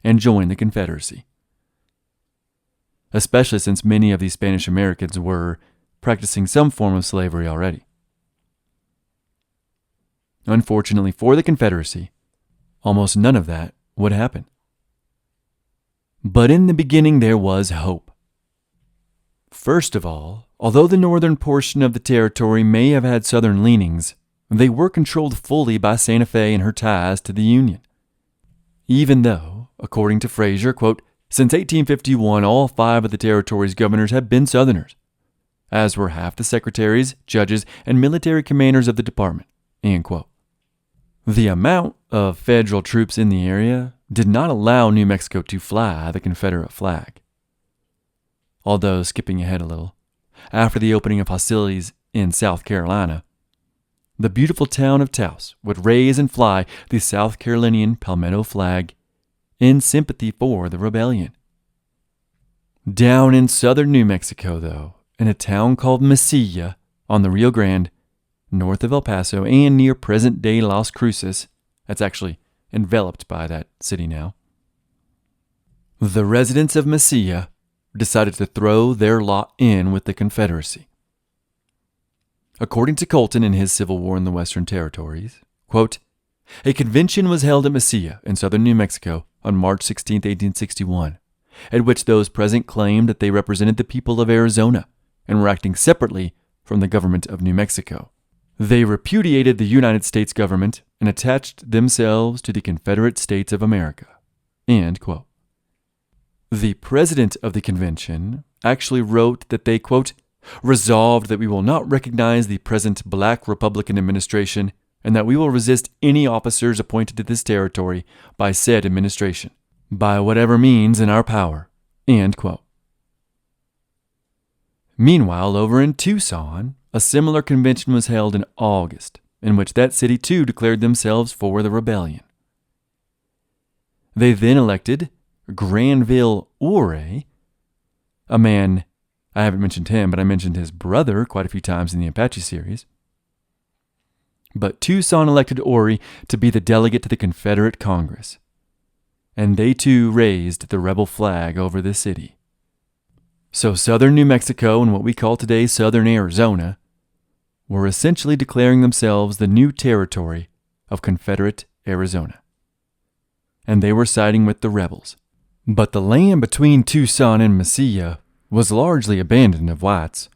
and join the Confederacy, especially since many of these Spanish-Americans were practicing some form of slavery already. Unfortunately for the Confederacy, almost none of that would happen. But in the beginning there was hope. First of all, although the northern portion of the territory may have had southern leanings, they were controlled fully by Santa Fe and her ties to the Union. Even though, according to Fraser, quote, "since 1851 all 5 of the territory's governors had been Southerners, as were half the secretaries, judges, and military commanders of the department." End quote. The amount of federal troops in the area did not allow New Mexico to fly the Confederate flag. Although, skipping ahead a little, after the opening of hostilities in South Carolina, the beautiful town of Taos would raise and fly the South Carolinian palmetto flag in sympathy for the rebellion. Down in southern New Mexico, though, in a town called Mesilla on the Rio Grande, north of El Paso and near present-day Las Cruces, That's actually enveloped by that city now. The residents of Mesilla decided to throw their lot in with the Confederacy. According to Colton in his Civil War in the Western Territories, quote, a convention was held at Mesilla in southern New Mexico on March 16, 1861, at which those present claimed that they represented the people of Arizona and were acting separately from the government of New Mexico. They repudiated the United States government and attached themselves to the Confederate States of America. End quote. The president of the convention actually wrote that they, quote, resolved that we will not recognize the present black Republican administration and that we will resist any officers appointed to this territory by said administration, by whatever means in our power. End quote. Meanwhile, over in Tucson, a similar convention was held in August, in which that city too declared themselves for the rebellion. They then elected Granville Ouray, a man, I haven't mentioned him, but I mentioned his brother quite a few times in the Apache series. But Tucson elected Ouray to be the delegate to the Confederate Congress, and they too raised the rebel flag over the city. So southern New Mexico and what we call today southern Arizona were essentially declaring themselves the new territory of Confederate Arizona, and they were siding with the rebels. But the land between Tucson and Mesilla was largely abandoned of whites,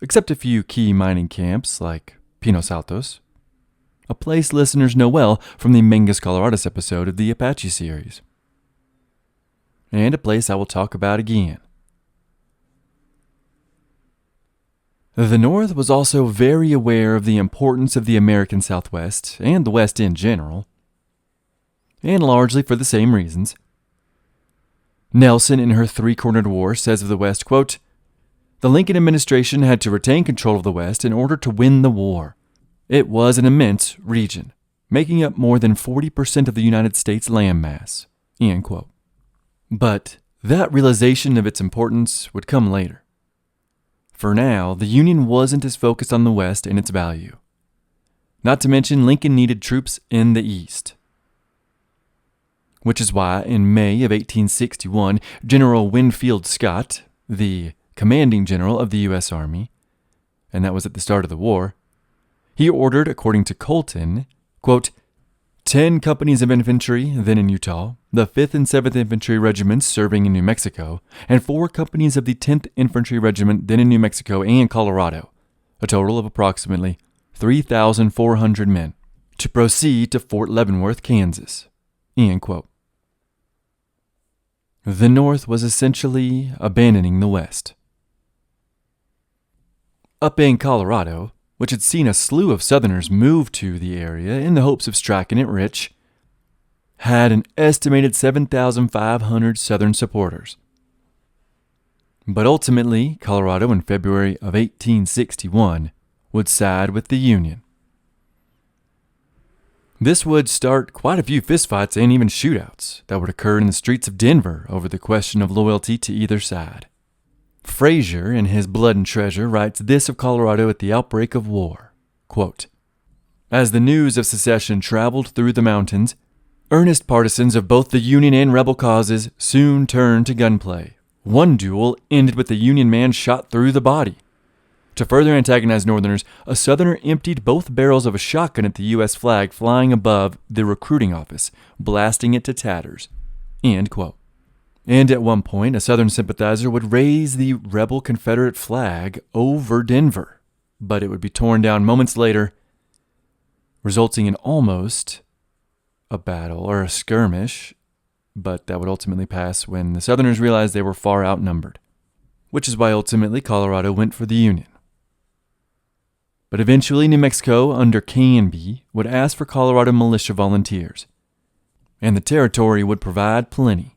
except a few key mining camps like Pinos Altos, a place listeners know well from the Mangus Colorados episode of the Apache series, and a place I will talk about again. The North was also very aware of the importance of the American Southwest and the West in general, and largely for the same reasons. Nelson, in her Three-Cornered War, says of the West, quote, the Lincoln administration had to retain control of the West in order to win the war. It was an immense region, making up more than 40% of the United States landmass. End quote. But that realization of its importance would come later. For now, the Union wasn't as focused on the West and its value. Not to mention, Lincoln needed troops in the East. Which is why, in May of 1861, General Winfield Scott, the commanding general of the U.S. Army, and that was at the start of the war, he ordered, according to Colton, quote, 10 companies of infantry, then in Utah, the 5th and 7th Infantry Regiments serving in New Mexico, and 4 companies of the 10th Infantry Regiment, then in New Mexico and Colorado, a total of approximately 3,400 men, to proceed to Fort Leavenworth, Kansas. End quote. The North was essentially abandoning the West. Up in Colorado, which had seen a slew of Southerners move to the area in the hopes of striking it rich, had an estimated 7,500 Southern supporters. But ultimately, Colorado in February of 1861 would side with the Union. This would start quite a few fistfights and even shootouts that would occur in the streets of Denver over the question of loyalty to either side. Frazier, in his Blood and Treasure, writes this of Colorado at the outbreak of war, quote, as the news of secession traveled through the mountains, earnest partisans of both the Union and rebel causes soon turned to gunplay. One duel ended with the Union man shot through the body. To further antagonize Northerners, a Southerner emptied both barrels of a shotgun at the U.S. flag flying above the recruiting office, blasting it to tatters. End quote. And at one point, a Southern sympathizer would raise the rebel Confederate flag over Denver, but it would be torn down moments later, resulting in almost a battle or a skirmish, but that would ultimately pass when the Southerners realized they were far outnumbered, which is why ultimately Colorado went for the Union. But eventually New Mexico, under Canby, would ask for Colorado militia volunteers, and the territory would provide plenty.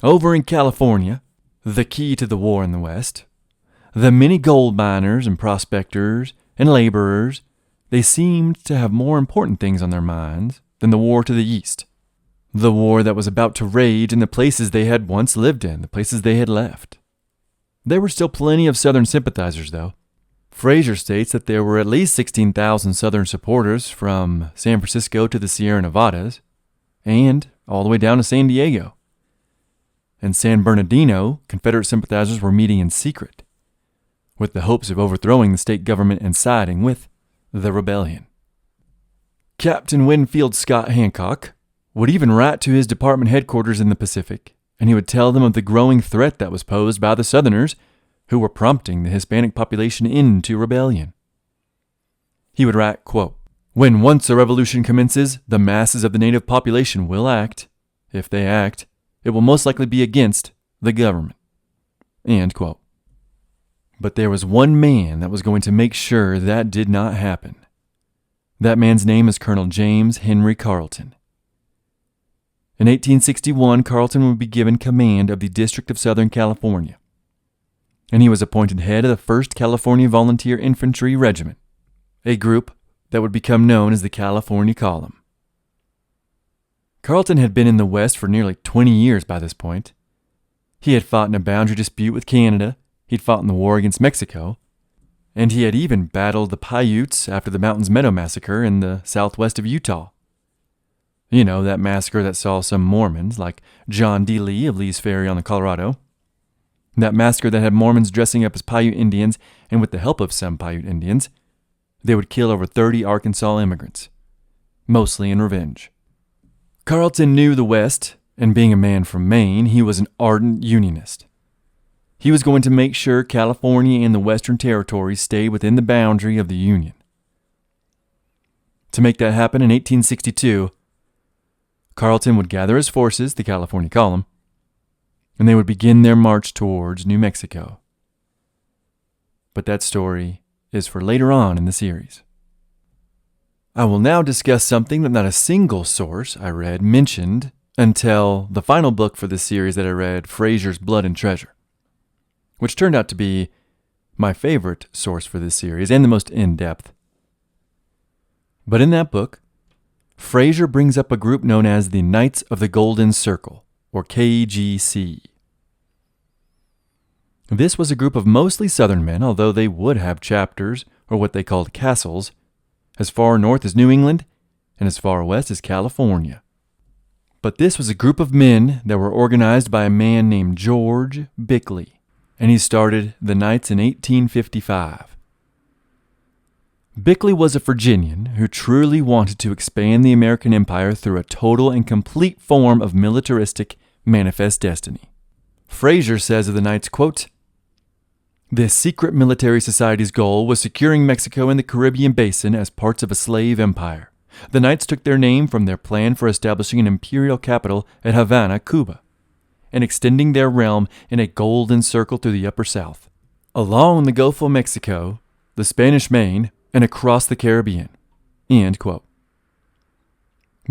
Over in California, the key to the war in the West, the many gold miners and prospectors and laborers, they seemed to have more important things on their minds than the war to the east. The war that was about to rage in the places they had once lived in, the places they had left. There were still plenty of Southern sympathizers, though. Fraser states that there were at least 16,000 Southern supporters from San Francisco to the Sierra Nevadas, and all the way down to San Diego. In San Bernardino, Confederate sympathizers were meeting in secret, with the hopes of overthrowing the state government and siding with the rebellion. Captain Winfield Scott Hancock would even write to his department headquarters in the Pacific, and he would tell them of the growing threat that was posed by the Southerners who were prompting the Hispanic population into rebellion. He would write, quote, "When once a revolution commences, the masses of the native population will act. If they act, it will most likely be against the government." End quote. But there was one man that was going to make sure that did not happen. That man's name is Colonel James Henry Carleton. In 1861, Carleton would be given command of the District of Southern California, and he was appointed head of the 1st California Volunteer Infantry Regiment, a group that would become known as the California Column. Carleton had been in the West for nearly 20 years by this point. He had fought in a boundary dispute with Canada, he'd fought in the war against Mexico, and he had even battled the Paiutes after the Mountains Meadow Massacre in the southwest of Utah. You know, that massacre that saw some Mormons, like John D. Lee of Lee's Ferry on the Colorado. That massacre that had Mormons dressing up as Paiute Indians, and with the help of some Paiute Indians, they would kill over 30 Arkansas immigrants, mostly in revenge. Carleton knew the West, and being a man from Maine, he was an ardent Unionist. He was going to make sure California and the Western Territories stayed within the boundary of the Union. To make that happen in 1862, Carleton would gather his forces, the California Column, and they would begin their march towards New Mexico. But that story is for later on in the series. I will now discuss something that not a single source I read mentioned until the final book for this series that I read, Fraser's Blood and Treasure, which turned out to be my favorite source for this series and the most in-depth. But in that book, Fraser brings up a group known as the Knights of the Golden Circle, or KGC. This was a group of mostly Southern men, although they would have chapters, or what they called castles, as far north as New England and as far west as California. But this was a group of men that were organized by a man named George Bickley, and he started the Knights in 1855. Bickley was a Virginian who truly wanted to expand the American empire through a total and complete form of militaristic manifest destiny. Fraser says of the Knights, quote, "This secret military society's goal was securing Mexico and the Caribbean basin as parts of a slave empire. The Knights took their name from their plan for establishing an imperial capital at Havana, Cuba, and extending their realm in a golden circle through the upper south, along the Gulf of Mexico, the Spanish Main, and across the Caribbean." End quote.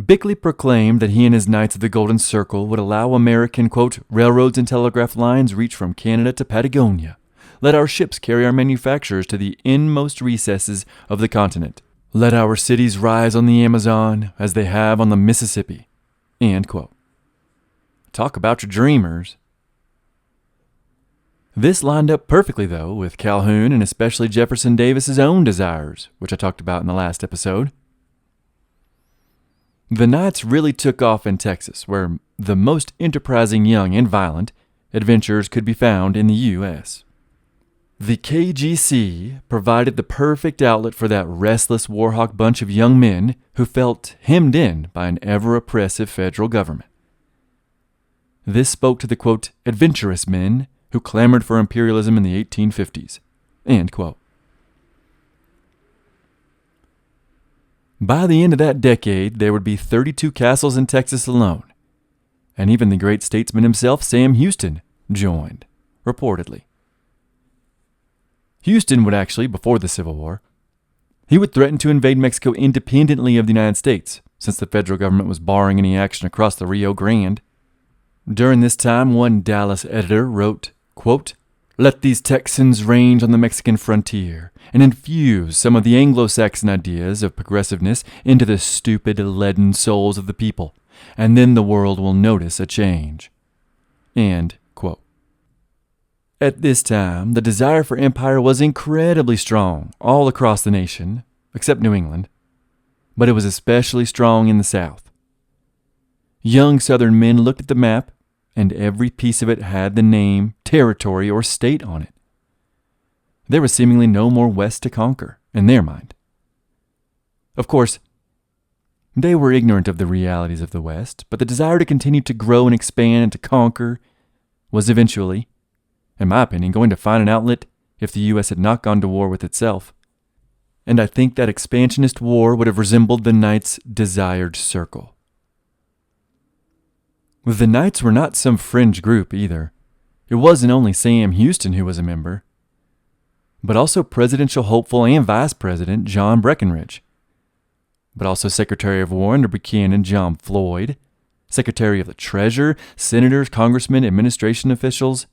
Bickley proclaimed that he and his Knights of the Golden Circle would allow American, quote, "railroads and telegraph lines reach from Canada to Patagonia. Let our ships carry our manufactures to the inmost recesses of the continent. Let our cities rise on the Amazon as they have on the Mississippi." End quote. Talk about your dreamers. This lined up perfectly, though, with Calhoun and especially Jefferson Davis's own desires, which I talked about in the last episode. The Knights really took off in Texas, where the most enterprising young and violent adventurers could be found in the U.S. The KGC provided the perfect outlet for that restless warhawk bunch of young men who felt hemmed in by an ever-oppressive federal government. This spoke to the, quote, "adventurous men who clamored for imperialism in the 1850s." End quote. By the end of that decade, there would be 32 castles in Texas alone, and even the great statesman himself, Sam Houston, joined, reportedly. Houston would actually, before the Civil War, he would threaten to invade Mexico independently of the United States, since the federal government was barring any action across the Rio Grande. During this time, one Dallas editor wrote, quote, "Let these Texans range on the Mexican frontier and infuse some of the Anglo-Saxon ideas of progressiveness into the stupid, leaden souls of the people, and then the world will notice a change." End quote. At this time, the desire for empire was incredibly strong all across the nation, except New England, but it was especially strong in the South. Young Southern men looked at the map, and every piece of it had the name, territory, or state on it. There was seemingly no more West to conquer, in their mind. Of course, they were ignorant of the realities of the West, but the desire to continue to grow and expand and to conquer was eventually, in my opinion, going to find an outlet if the U.S. had not gone to war with itself. And I think that expansionist war would have resembled the Knights' desired circle. The Knights were not some fringe group either. It wasn't only Sam Houston who was a member, but also presidential hopeful and Vice President John Breckinridge, but also Secretary of War under Buchanan John Floyd, Secretary of the Treasury, senators, congressmen, administration officials.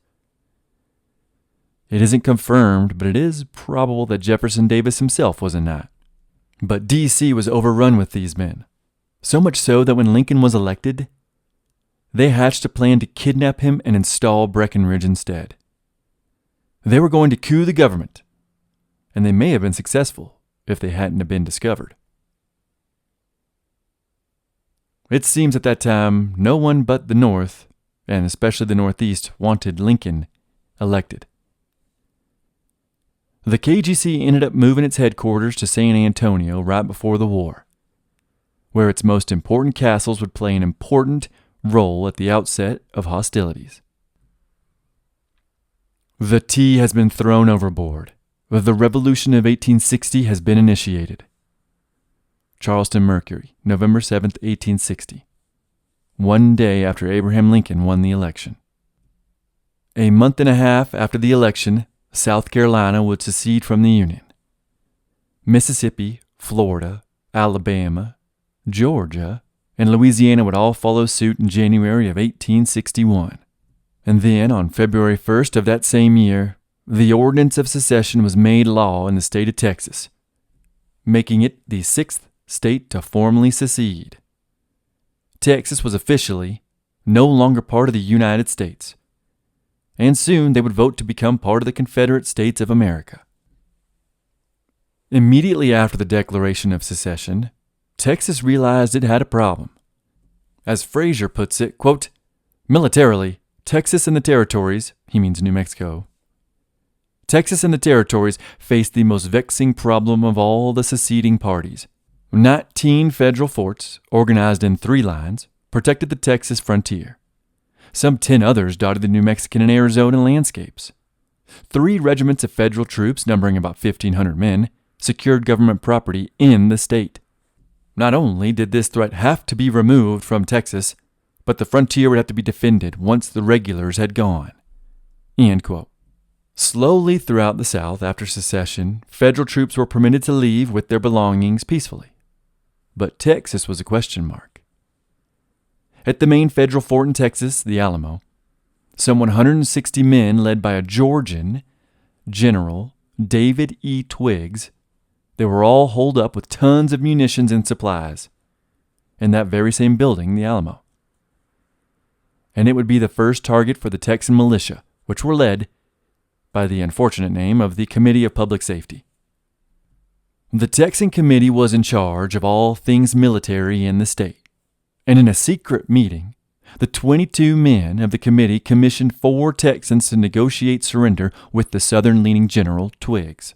It isn't confirmed, but it is probable that Jefferson Davis himself was a Knight. But D.C. was overrun with these men, so much so that when Lincoln was elected, they hatched a plan to kidnap him and install Breckinridge instead. They were going to coup the government, and they may have been successful if they hadn't been discovered. It seems at that time no one but the North, and especially the Northeast, wanted Lincoln elected. The KGC ended up moving its headquarters to San Antonio right before the war, where its most important castles would play an important role at the outset of hostilities. The tea has been thrown overboard. The Revolution of 1860 has been initiated. Charleston Mercury, November 7th, 1860. One day after Abraham Lincoln won the election. A month and a half after the election, South Carolina would secede from the Union. Mississippi, Florida, Alabama, Georgia, and Louisiana would all follow suit in January of 1861. And then, on February 1st of that same year, the Ordinance of Secession was made law in the state of Texas, making it the sixth state to formally secede. Texas was officially no longer part of the United States, and soon they would vote to become part of the Confederate States of America. Immediately after the declaration of secession, Texas realized it had a problem. As Fraser puts it, quote, militarily, Texas and the territories, he means New Mexico, Texas and the territories faced the most vexing problem of all the seceding parties. 19 federal forts, organized in 3 lines, protected the Texas frontier. Some 10 others dotted the New Mexican and Arizona landscapes. 3 regiments of federal troops, numbering about 1,500 men, secured government property in the state. Not only did this threat have to be removed from Texas, but the frontier would have to be defended once the regulars had gone. End quote. Slowly throughout the South after secession, federal troops were permitted to leave with their belongings peacefully. But Texas was a question mark. At the main federal fort in Texas, the Alamo, some 160 men led by a Georgian, General David E. Twiggs, they were all holed up with tons of munitions and supplies in that very same building, the Alamo. And it would be the first target for the Texan militia, which were led by the unfortunate name of the Committee of Public Safety. The Texan Committee was in charge of all things military in the state, and in a secret meeting, the 22 men of the committee commissioned 4 Texans to negotiate surrender with the southern-leaning General Twiggs.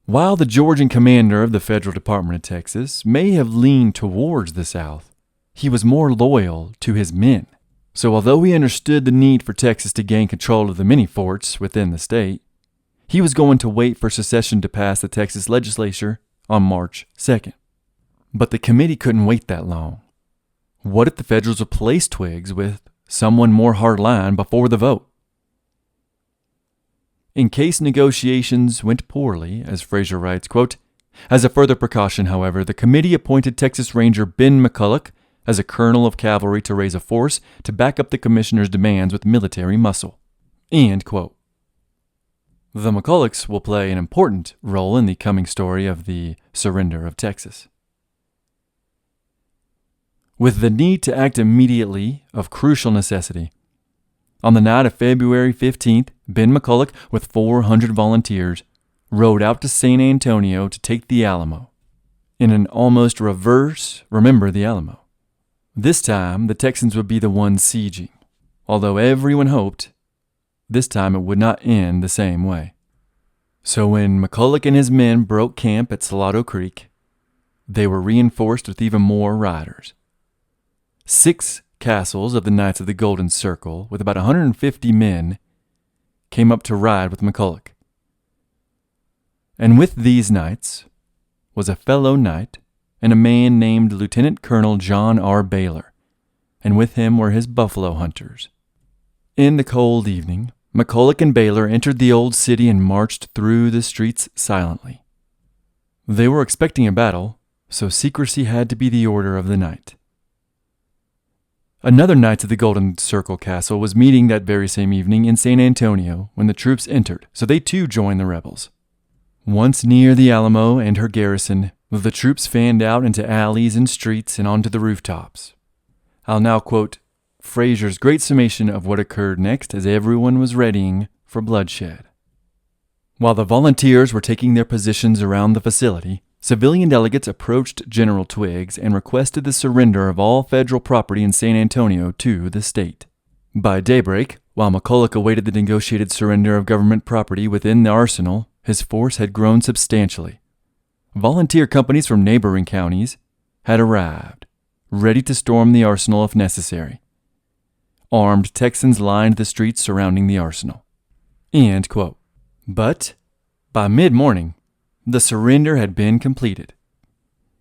While the Georgian commander of the Federal Department of Texas may have leaned towards the South, he was more loyal to his men. So although he understood the need for Texas to gain control of the many forts within the state, he was going to wait for secession to pass the Texas legislature on March 2nd. But the committee couldn't wait that long. What if the Federals replaced Twiggs with someone more hardline before the vote? In case negotiations went poorly, as Fraser writes, quote, as a further precaution, however, the committee appointed Texas Ranger Ben McCulloch as a colonel of cavalry to raise a force to back up the commissioner's demands with military muscle. End quote. The McCullochs will play an important role in the coming story of the surrender of Texas. With the need to act immediately of crucial necessity, On the night of February 15th, Ben McCulloch, with 400 volunteers, rode out to San Antonio to take the Alamo. In an almost reverse remember the Alamo. This time, the Texans would be the ones sieging, although everyone hoped this time it would not end the same way. So when McCulloch and his men broke camp at Salado Creek, they were reinforced with even more riders. 6 castles of the Knights of the Golden Circle, with about 150 men, came up to ride with McCulloch. And with these knights was a fellow knight and a man named Lieutenant Colonel John R. Baylor, and with him were his buffalo hunters. In the cold evening, McCulloch and Baylor entered the old city and marched through the streets silently. They were expecting a battle, so secrecy had to be the order of the night. Another Knights of the Golden Circle castle was meeting that very same evening in San Antonio when the troops entered, so they too joined the rebels. Once near the Alamo and her garrison, the troops fanned out into alleys and streets and onto the rooftops. I'll now quote Fraser's great summation of what occurred next as everyone was readying for bloodshed. While the volunteers were taking their positions around the facility, civilian delegates approached General Twiggs and requested the surrender of all federal property in San Antonio to the state. By daybreak, while McCulloch awaited the negotiated surrender of government property within the arsenal, his force had grown substantially. Volunteer companies from neighboring counties had arrived, ready to storm the arsenal if necessary. Armed Texans lined the streets surrounding the arsenal. End quote. But by mid-morning, the surrender had been completed.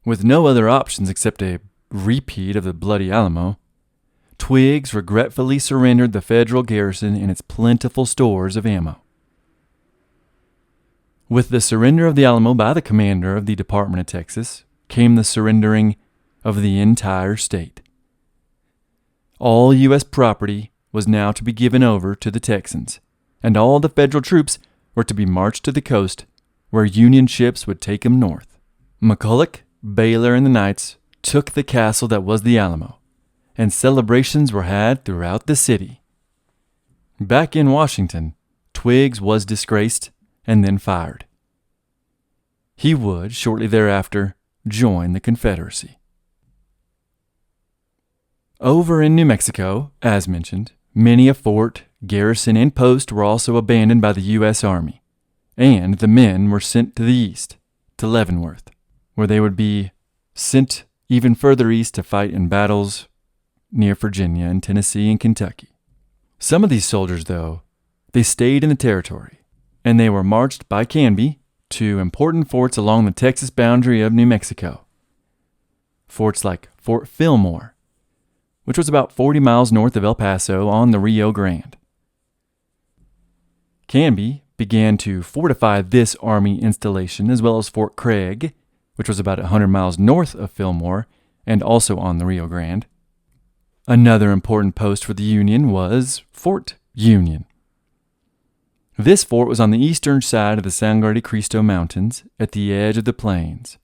With no other options except a repeat of the Bloody Alamo, Twiggs regretfully surrendered the federal garrison and its plentiful stores of ammo. With the surrender of the Alamo by the commander of the Department of Texas came the surrendering of the entire state. All U.S. property was now to be given over to the Texans, and all the federal troops were to be marched to the coast where Union ships would take them north. McCulloch, Baylor, and the Knights took the castle that was the Alamo, and celebrations were had throughout the city. Back in Washington, Twiggs was disgraced and then fired. He would, shortly thereafter, join the Confederacy. Over in New Mexico, as mentioned, many a fort, garrison, and post were also abandoned by the U.S. Army, and the men were sent to the east, to Leavenworth, where they would be sent even further east to fight in battles near Virginia and Tennessee and Kentucky. Some of these soldiers, though, they stayed in the territory, and they were marched by Canby to important forts along the Texas boundary of New Mexico. Forts like Fort Fillmore, which was about 40 miles north of El Paso on the Rio Grande. Canby began to fortify this army installation as well as Fort Craig, which was about 100 miles north of Fillmore and also on the Rio Grande. Another important post for the Union was Fort Union. This fort was on the eastern side of the Sangre de Cristo Mountains at the edge of the plains.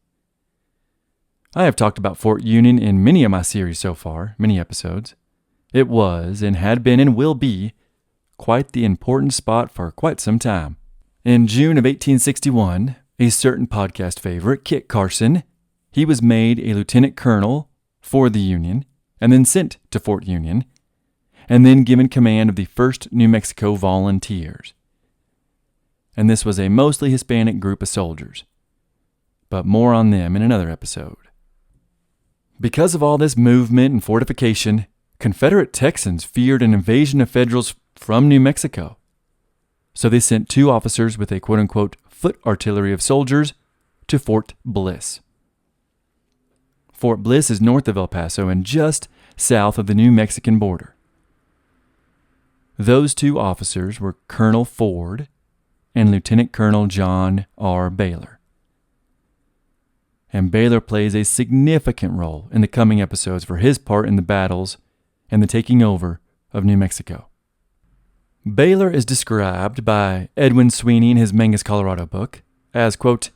I have talked about Fort Union in many of my series so far, many episodes. It was and had been and will be quite the important spot for quite some time. In June of 1861, a certain podcast favorite, Kit Carson, he was made a lieutenant colonel for the Union and then sent to Fort Union and then given command of the 1st New Mexico Volunteers. And this was a mostly Hispanic group of soldiers, but more on them in another episode. Because of all this movement and fortification, Confederate Texans feared an invasion of Federals from New Mexico. So they sent 2 officers with a quote-unquote foot artillery of soldiers to Fort Bliss. Fort Bliss is north of El Paso and just south of the New Mexican border. Those 2 officers were Colonel Ford and Lieutenant Colonel John R. Baylor. And Baylor plays a significant role in the coming episodes for his part in the battles and the taking over of New Mexico. Baylor is described by Edwin Sweeney in his Mangus, Colorado book as, quote,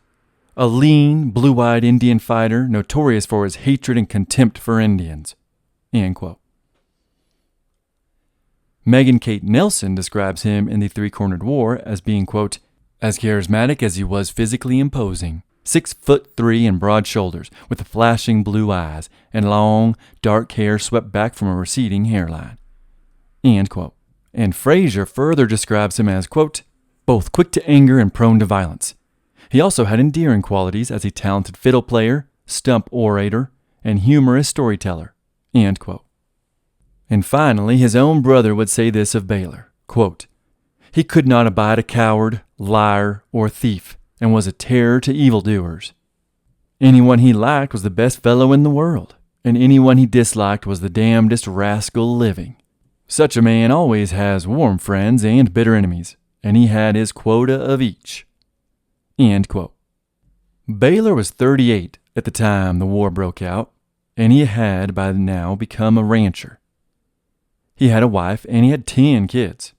a lean, blue-eyed Indian fighter notorious for his hatred and contempt for Indians, end quote. Megan Kate Nelson describes him in The Three-Cornered War as being, quote, as charismatic as he was physically imposing, 6'3" and broad shoulders, with flashing blue eyes and long, dark hair swept back from a receding hairline, end quote. And Fraser further describes him as, quote, both quick to anger and prone to violence. He also had endearing qualities as a talented fiddle player, stump orator, and humorous storyteller, end quote. And finally, his own brother would say this of Baylor, quote, he could not abide a coward, liar, or thief, and was a terror to evildoers. Anyone he liked was the best fellow in the world, and anyone he disliked was the damnedest rascal living. Such a man always has warm friends and bitter enemies, and he had his quota of each. End quote. Baylor was 38 at the time the war broke out, and he had by now become a rancher. He had a wife, and he had 10 kids.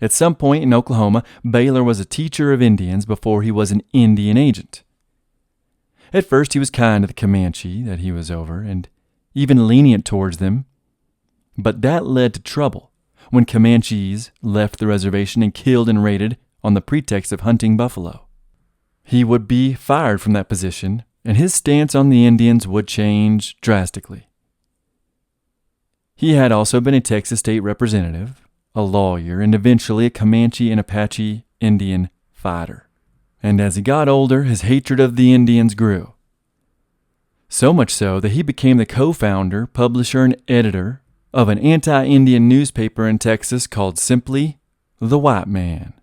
At some point in Oklahoma, Baylor was a teacher of Indians before he was an Indian agent. At first, he was kind to the Comanche that he was over, and even lenient towards them. But that led to trouble when Comanches left the reservation and killed and raided on the pretext of hunting buffalo. He would be fired from that position, and his stance on the Indians would change drastically. He had also been a Texas state representative, a lawyer, and eventually a Comanche and Apache Indian fighter. And as he got older, his hatred of the Indians grew. So much so that he became the co-founder, publisher, and editor of an anti-Indian newspaper in Texas called simply The White Man.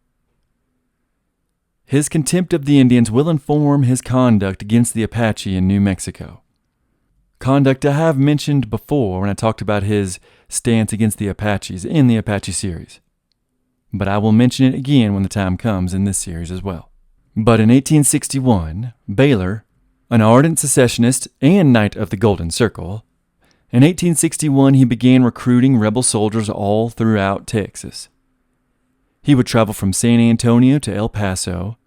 His contempt of the Indians will inform his conduct against the Apache in New Mexico. Conduct I have mentioned before when I talked about his stance against the Apaches in the Apache series. But I will mention it again when the time comes in this series as well. But in 1861, Baylor, an ardent secessionist and Knight of the Golden Circle, in 1861 he began recruiting rebel soldiers all throughout Texas. He would travel from San Antonio to El Paso,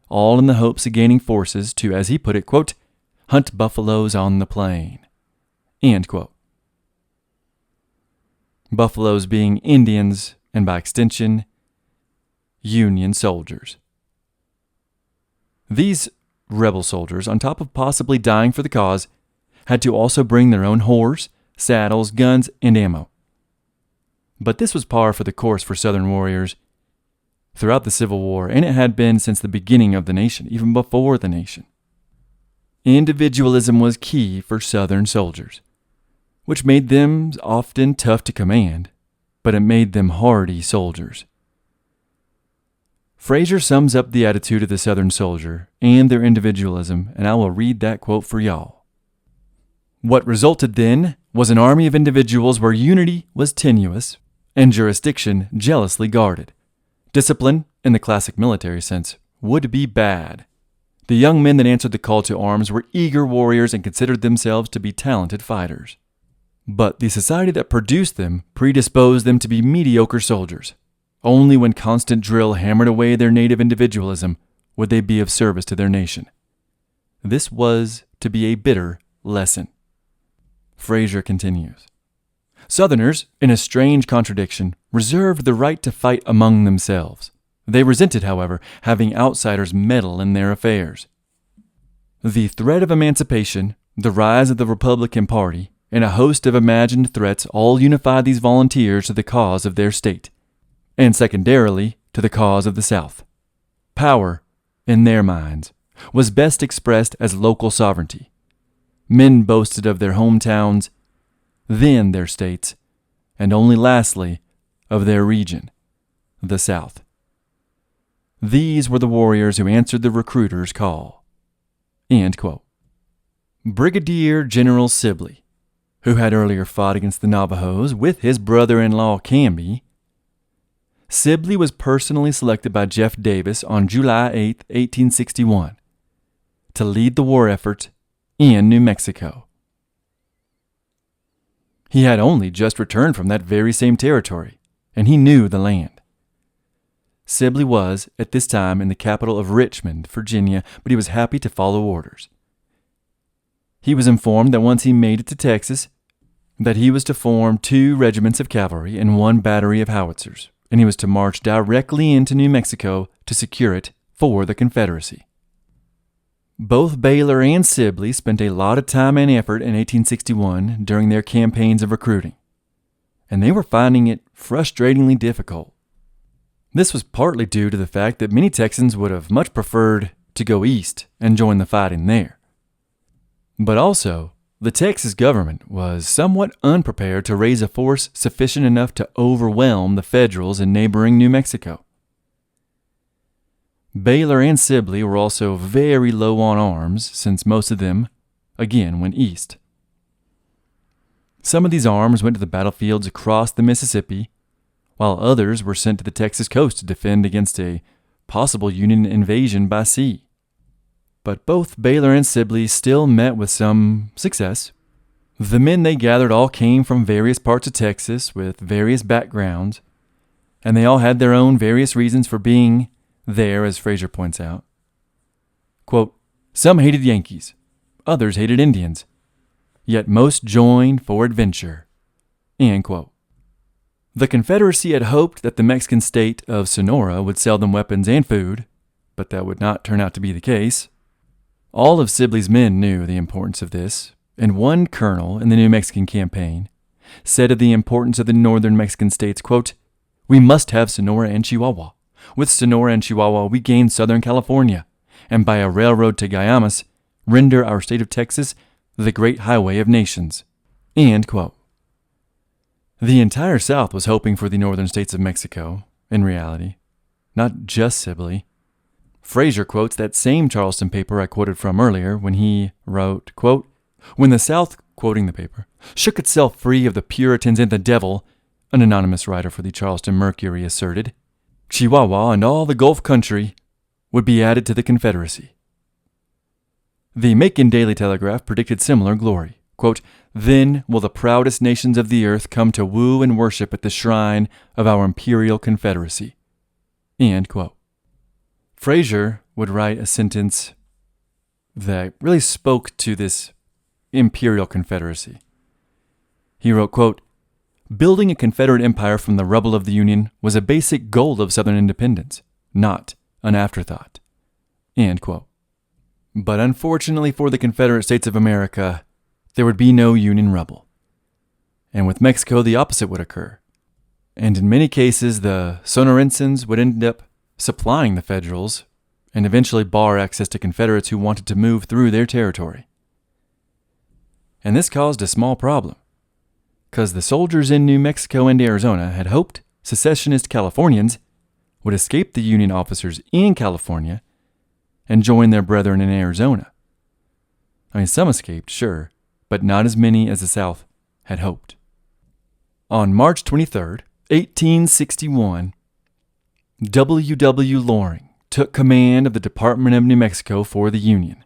all in the hopes of gaining forces to, as he put it, quote, hunt buffaloes on the plain, end quote. Buffaloes being Indians, and by extension, Union soldiers. These rebel soldiers, on top of possibly dying for the cause, had to also bring their own horse, saddles, guns, and ammo. But this was par for the course for Southern warriors throughout the Civil War, and it had been since the beginning of the nation, even before the nation. Individualism was key for Southern soldiers, which made them often tough to command, but it made them hardy soldiers. Fraser sums up the attitude of the Southern soldier and their individualism, and I will read that quote for y'all. What resulted then was an army of individuals where unity was tenuous and jurisdiction jealously guarded. Discipline, in the classic military sense, would be bad. The young men that answered the call to arms were eager warriors and considered themselves to be talented fighters. But the society that produced them predisposed them to be mediocre soldiers. Only when constant drill hammered away their native individualism would they be of service to their nation. This was to be a bitter lesson. Fraser continues. Southerners, in a strange contradiction, reserved the right to fight among themselves. They resented, however, having outsiders meddle in their affairs. The threat of emancipation, the rise of the Republican Party, and a host of imagined threats all unified these volunteers to the cause of their state, and secondarily to the cause of the South. Power, in their minds, was best expressed as local sovereignty. Men boasted of their hometowns, then their states, and only lastly of their region, the South. These were the warriors who answered the recruiter's call. End quote. Brigadier General Sibley, who had earlier fought against the Navajos with his brother-in-law Canby, Sibley was personally selected by Jeff Davis on July 8, 1861, to lead the war effort in New Mexico. He had only just returned from that very same territory, and he knew the land. Sibley was, at this time, in the capital of Richmond, Virginia, but he was happy to follow orders. He was informed that once he made it to Texas, that he was to form 2 regiments of cavalry and 1 battery of howitzers, and he was to march directly into New Mexico to secure it for the Confederacy. Both Baylor and Sibley spent a lot of time and effort in 1861 during their campaigns of recruiting, and they were finding it frustratingly difficult. This was partly due to the fact that many Texans would have much preferred to go east and join the fighting there. But also, the Texas government was somewhat unprepared to raise a force sufficient enough to overwhelm the Federals in neighboring New Mexico. Baylor and Sibley were also very low on arms, since most of them, again, went east. Some of these arms went to the battlefields across the Mississippi, while others were sent to the Texas coast to defend against a possible Union invasion by sea. But both Baylor and Sibley still met with some success. The men they gathered all came from various parts of Texas with various backgrounds, and they all had their own various reasons for being there, as Fraser points out. Quote, "Some hated Yankees, others hated Indians, yet most joined for adventure." End quote. The Confederacy had hoped that the Mexican state of Sonora would sell them weapons and food, but that would not turn out to be the case. All of Sibley's men knew the importance of this, and one colonel in the New Mexican campaign said of the importance of the northern Mexican states, quote, "We must have Sonora and Chihuahua. With Sonora and Chihuahua, we gain Southern California, and by a railroad to Guaymas, render our state of Texas the great highway of nations." End quote. The entire South was hoping for the northern states of Mexico, in reality, not just Sibley. Fraser quotes that same Charleston paper I quoted from earlier when he wrote, quote, "When the South," quoting the paper, "shook itself free of the Puritans and the devil," an anonymous writer for the Charleston Mercury asserted, "Chihuahua and all the Gulf country would be added to the Confederacy." The Macon Daily Telegraph predicted similar glory. Quote, "Then will the proudest nations of the earth come to woo and worship at the shrine of our imperial Confederacy." End quote. Fraser would write a sentence that really spoke to this imperial Confederacy. He wrote, quote, "Building a Confederate empire from the rubble of the Union was a basic goal of Southern independence, not an afterthought." End quote. But unfortunately for the Confederate States of America, there would be no Union rubble. And with Mexico, the opposite would occur. And in many cases, the Sonorenses would end up supplying the Federals and eventually bar access to Confederates who wanted to move through their territory. And this caused a small problem, because the soldiers in New Mexico and Arizona had hoped secessionist Californians would escape the Union officers in California and join their brethren in Arizona. I mean, some escaped, sure, but not as many as the South had hoped. On March 23rd, 1861, W. Loring took command of the Department of New Mexico for the Union.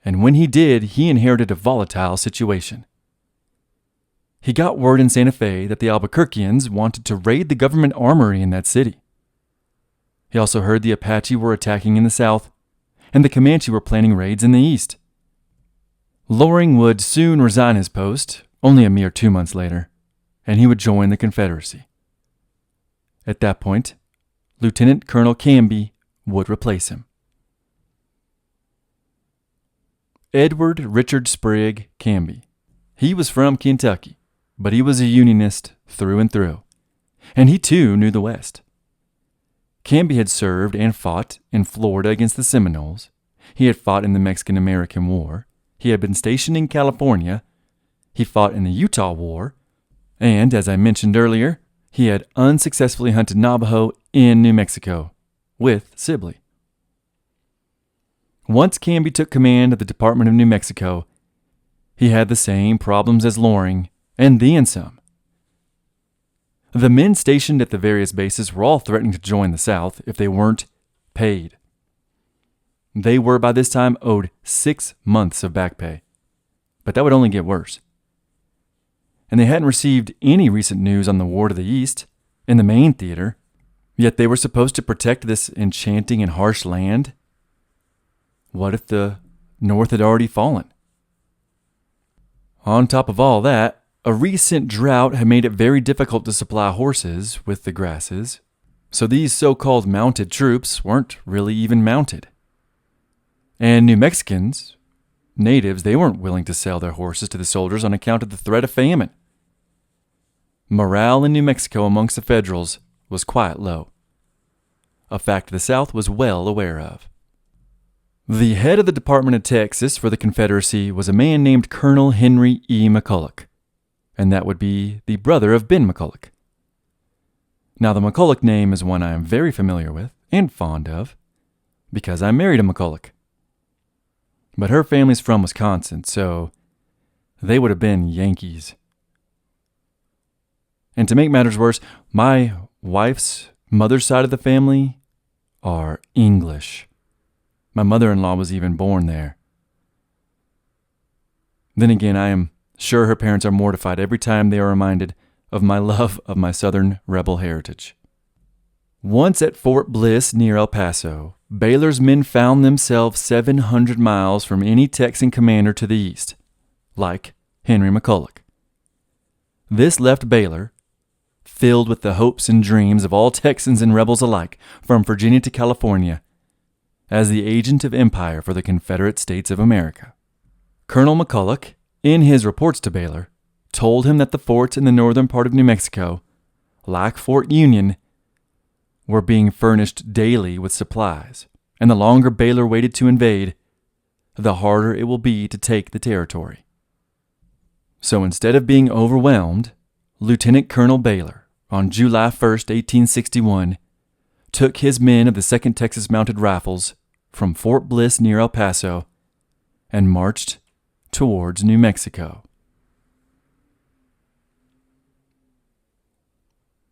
And when he did, he inherited a volatile situation. He got word in Santa Fe that the Albuquerqueans wanted to raid the government armory in that city. He also heard the Apache were attacking in the south, and the Comanche were planning raids in the east. Loring would soon resign his post, only a mere 2 months later, and he would join the Confederacy. At that point, Lieutenant Colonel Canby would replace him. Edward Richard Sprigg Canby. He was from Kentucky, but he was a Unionist through and through, and he too knew the West. Canby had served and fought in Florida against the Seminoles. He had fought in the Mexican-American War. He had been stationed in California. He fought in the Utah War. And, as I mentioned earlier, he had unsuccessfully hunted Navajo in New Mexico with Sibley. Once Canby took command of the Department of New Mexico, he had the same problems as Loring, and then some. The men stationed at the various bases were all threatening to join the South if they weren't paid. They were by this time owed 6 months of back pay, but that would only get worse. And they hadn't received any recent news on the war to the east, in the main theater, yet they were supposed to protect this enchanting and harsh land. What if the North had already fallen? On top of all that, a recent drought had made it very difficult to supply horses with the grasses, so these so-called mounted troops weren't really even mounted. And New Mexicans, natives, they weren't willing to sell their horses to the soldiers on account of the threat of famine. Morale in New Mexico amongst the Federals was quite low, a fact the South was well aware of. The head of the Department of Texas for the Confederacy was a man named Colonel Henry E. McCulloch, and that would be the brother of Ben McCulloch. Now, the McCulloch name is one I am very familiar with and fond of, because I married a McCulloch. But her family's from Wisconsin, so they would have been Yankees. And to make matters worse, my wife's mother's side of the family are English. My mother-in-law was even born there. Then again, I am sure her parents are mortified every time they are reminded of my love of my Southern rebel heritage. Once at Fort Bliss near El Paso, Baylor's men found themselves 700 miles from any Texan commander to the east, like Henry McCulloch. This left Baylor filled with the hopes and dreams of all Texans and rebels alike, from Virginia to California, as the agent of empire for the Confederate States of America. Colonel McCulloch, in his reports to Baylor, told him that the forts in the northern part of New Mexico, like Fort Union, were being furnished daily with supplies, and the longer Baylor waited to invade, the harder it will be to take the territory. So instead of being overwhelmed, Lieutenant Colonel Baylor, on July 1st, 1861, took his men of the 2nd Texas Mounted Rifles from Fort Bliss near El Paso and marched towards New Mexico.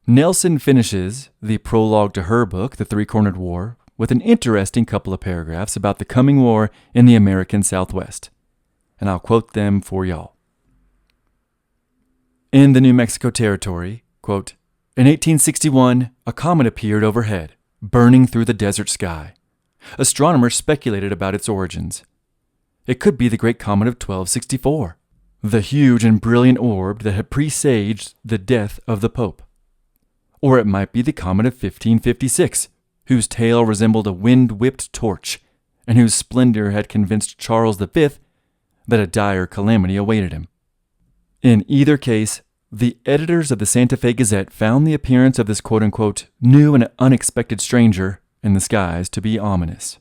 Nelson finishes the prologue to her book, The Three-Cornered War, with an interesting couple of paragraphs about the coming war in the American Southwest, and I'll quote them for y'all. In the New Mexico Territory, quote, in 1861, a comet appeared overhead, burning through the desert sky. Astronomers speculated about its origins. It could be the great comet of 1264, the huge and brilliant orb that had presaged the death of the Pope. Or it might be the comet of 1556, whose tail resembled a wind-whipped torch, and whose splendor had convinced Charles V that a dire calamity awaited him. In either case, the editors of the Santa Fe Gazette found the appearance of this quote-unquote new and unexpected stranger in the skies to be ominous.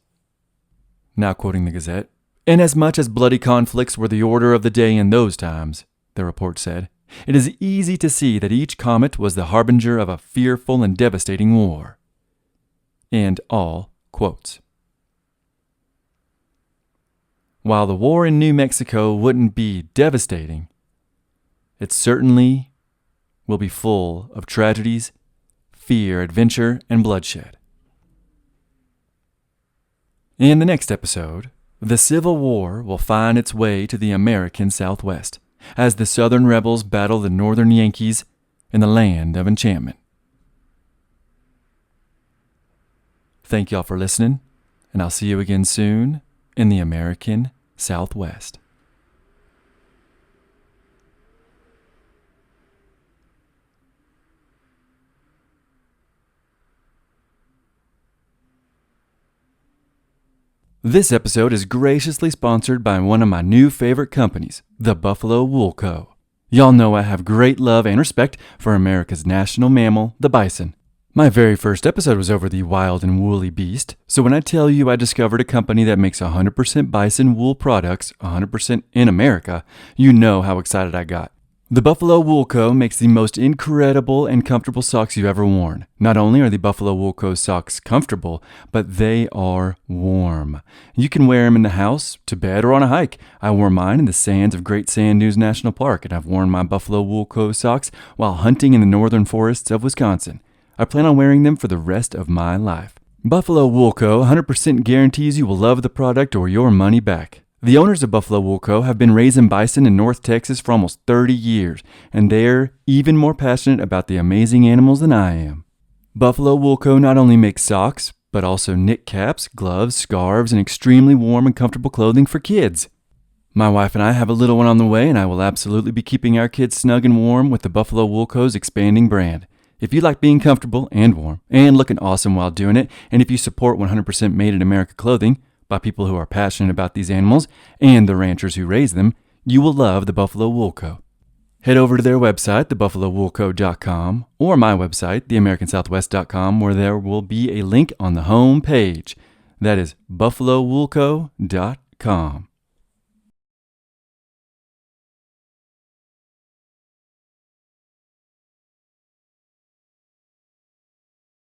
Now quoting the Gazette, inasmuch as bloody conflicts were the order of the day in those times, the report said, it is easy to see that each comet was the harbinger of a fearful and devastating war. And all quotes. While the war in New Mexico wouldn't be devastating, it certainly will be full of tragedies, fear, adventure, and bloodshed. In the next episode, the Civil War will find its way to the American Southwest, as the Southern rebels battle the Northern Yankees in the land of enchantment. Thank y'all for listening, and I'll see you again soon in the American Southwest. This episode is graciously sponsored by one of my new favorite companies, the Buffalo Wool Co. Y'all know I have great love and respect for America's national mammal, the bison. My very first episode was over the wild and woolly beast, so when I tell you I discovered a company that makes 100% bison wool products 100% in America, you know how excited I got. The Buffalo Wool Co. makes the most incredible and comfortable socks you've ever worn. Not only are the Buffalo Wool Co. socks comfortable, but they are warm. You can wear them in the house, to bed, or on a hike. I wore mine in the sands of Great Sand Dunes National Park, and I've worn my Buffalo Wool Co. socks while hunting in the northern forests of Wisconsin. I plan on wearing them for the rest of my life. Buffalo Wool Co. 100% guarantees you will love the product or your money back. The owners of Buffalo Wool Co. have been raising bison in North Texas for almost 30 years, and they're even more passionate about the amazing animals than I am. Buffalo Wool Co. not only makes socks, but also knit caps, gloves, scarves, and extremely warm and comfortable clothing for kids. My wife and I have a little one on the way, and I will absolutely be keeping our kids snug and warm with the Buffalo Wool Co.'s expanding brand. If you like being comfortable and warm and looking awesome while doing it, and if you support 100% made in America clothing by people who are passionate about these animals and the ranchers who raise them, you will love the Buffalo Wool Co. Head over to their website, thebuffalowoolco.com, or my website, theamericansouthwest.com, where there will be a link on the home page. That is buffalowoolco.com.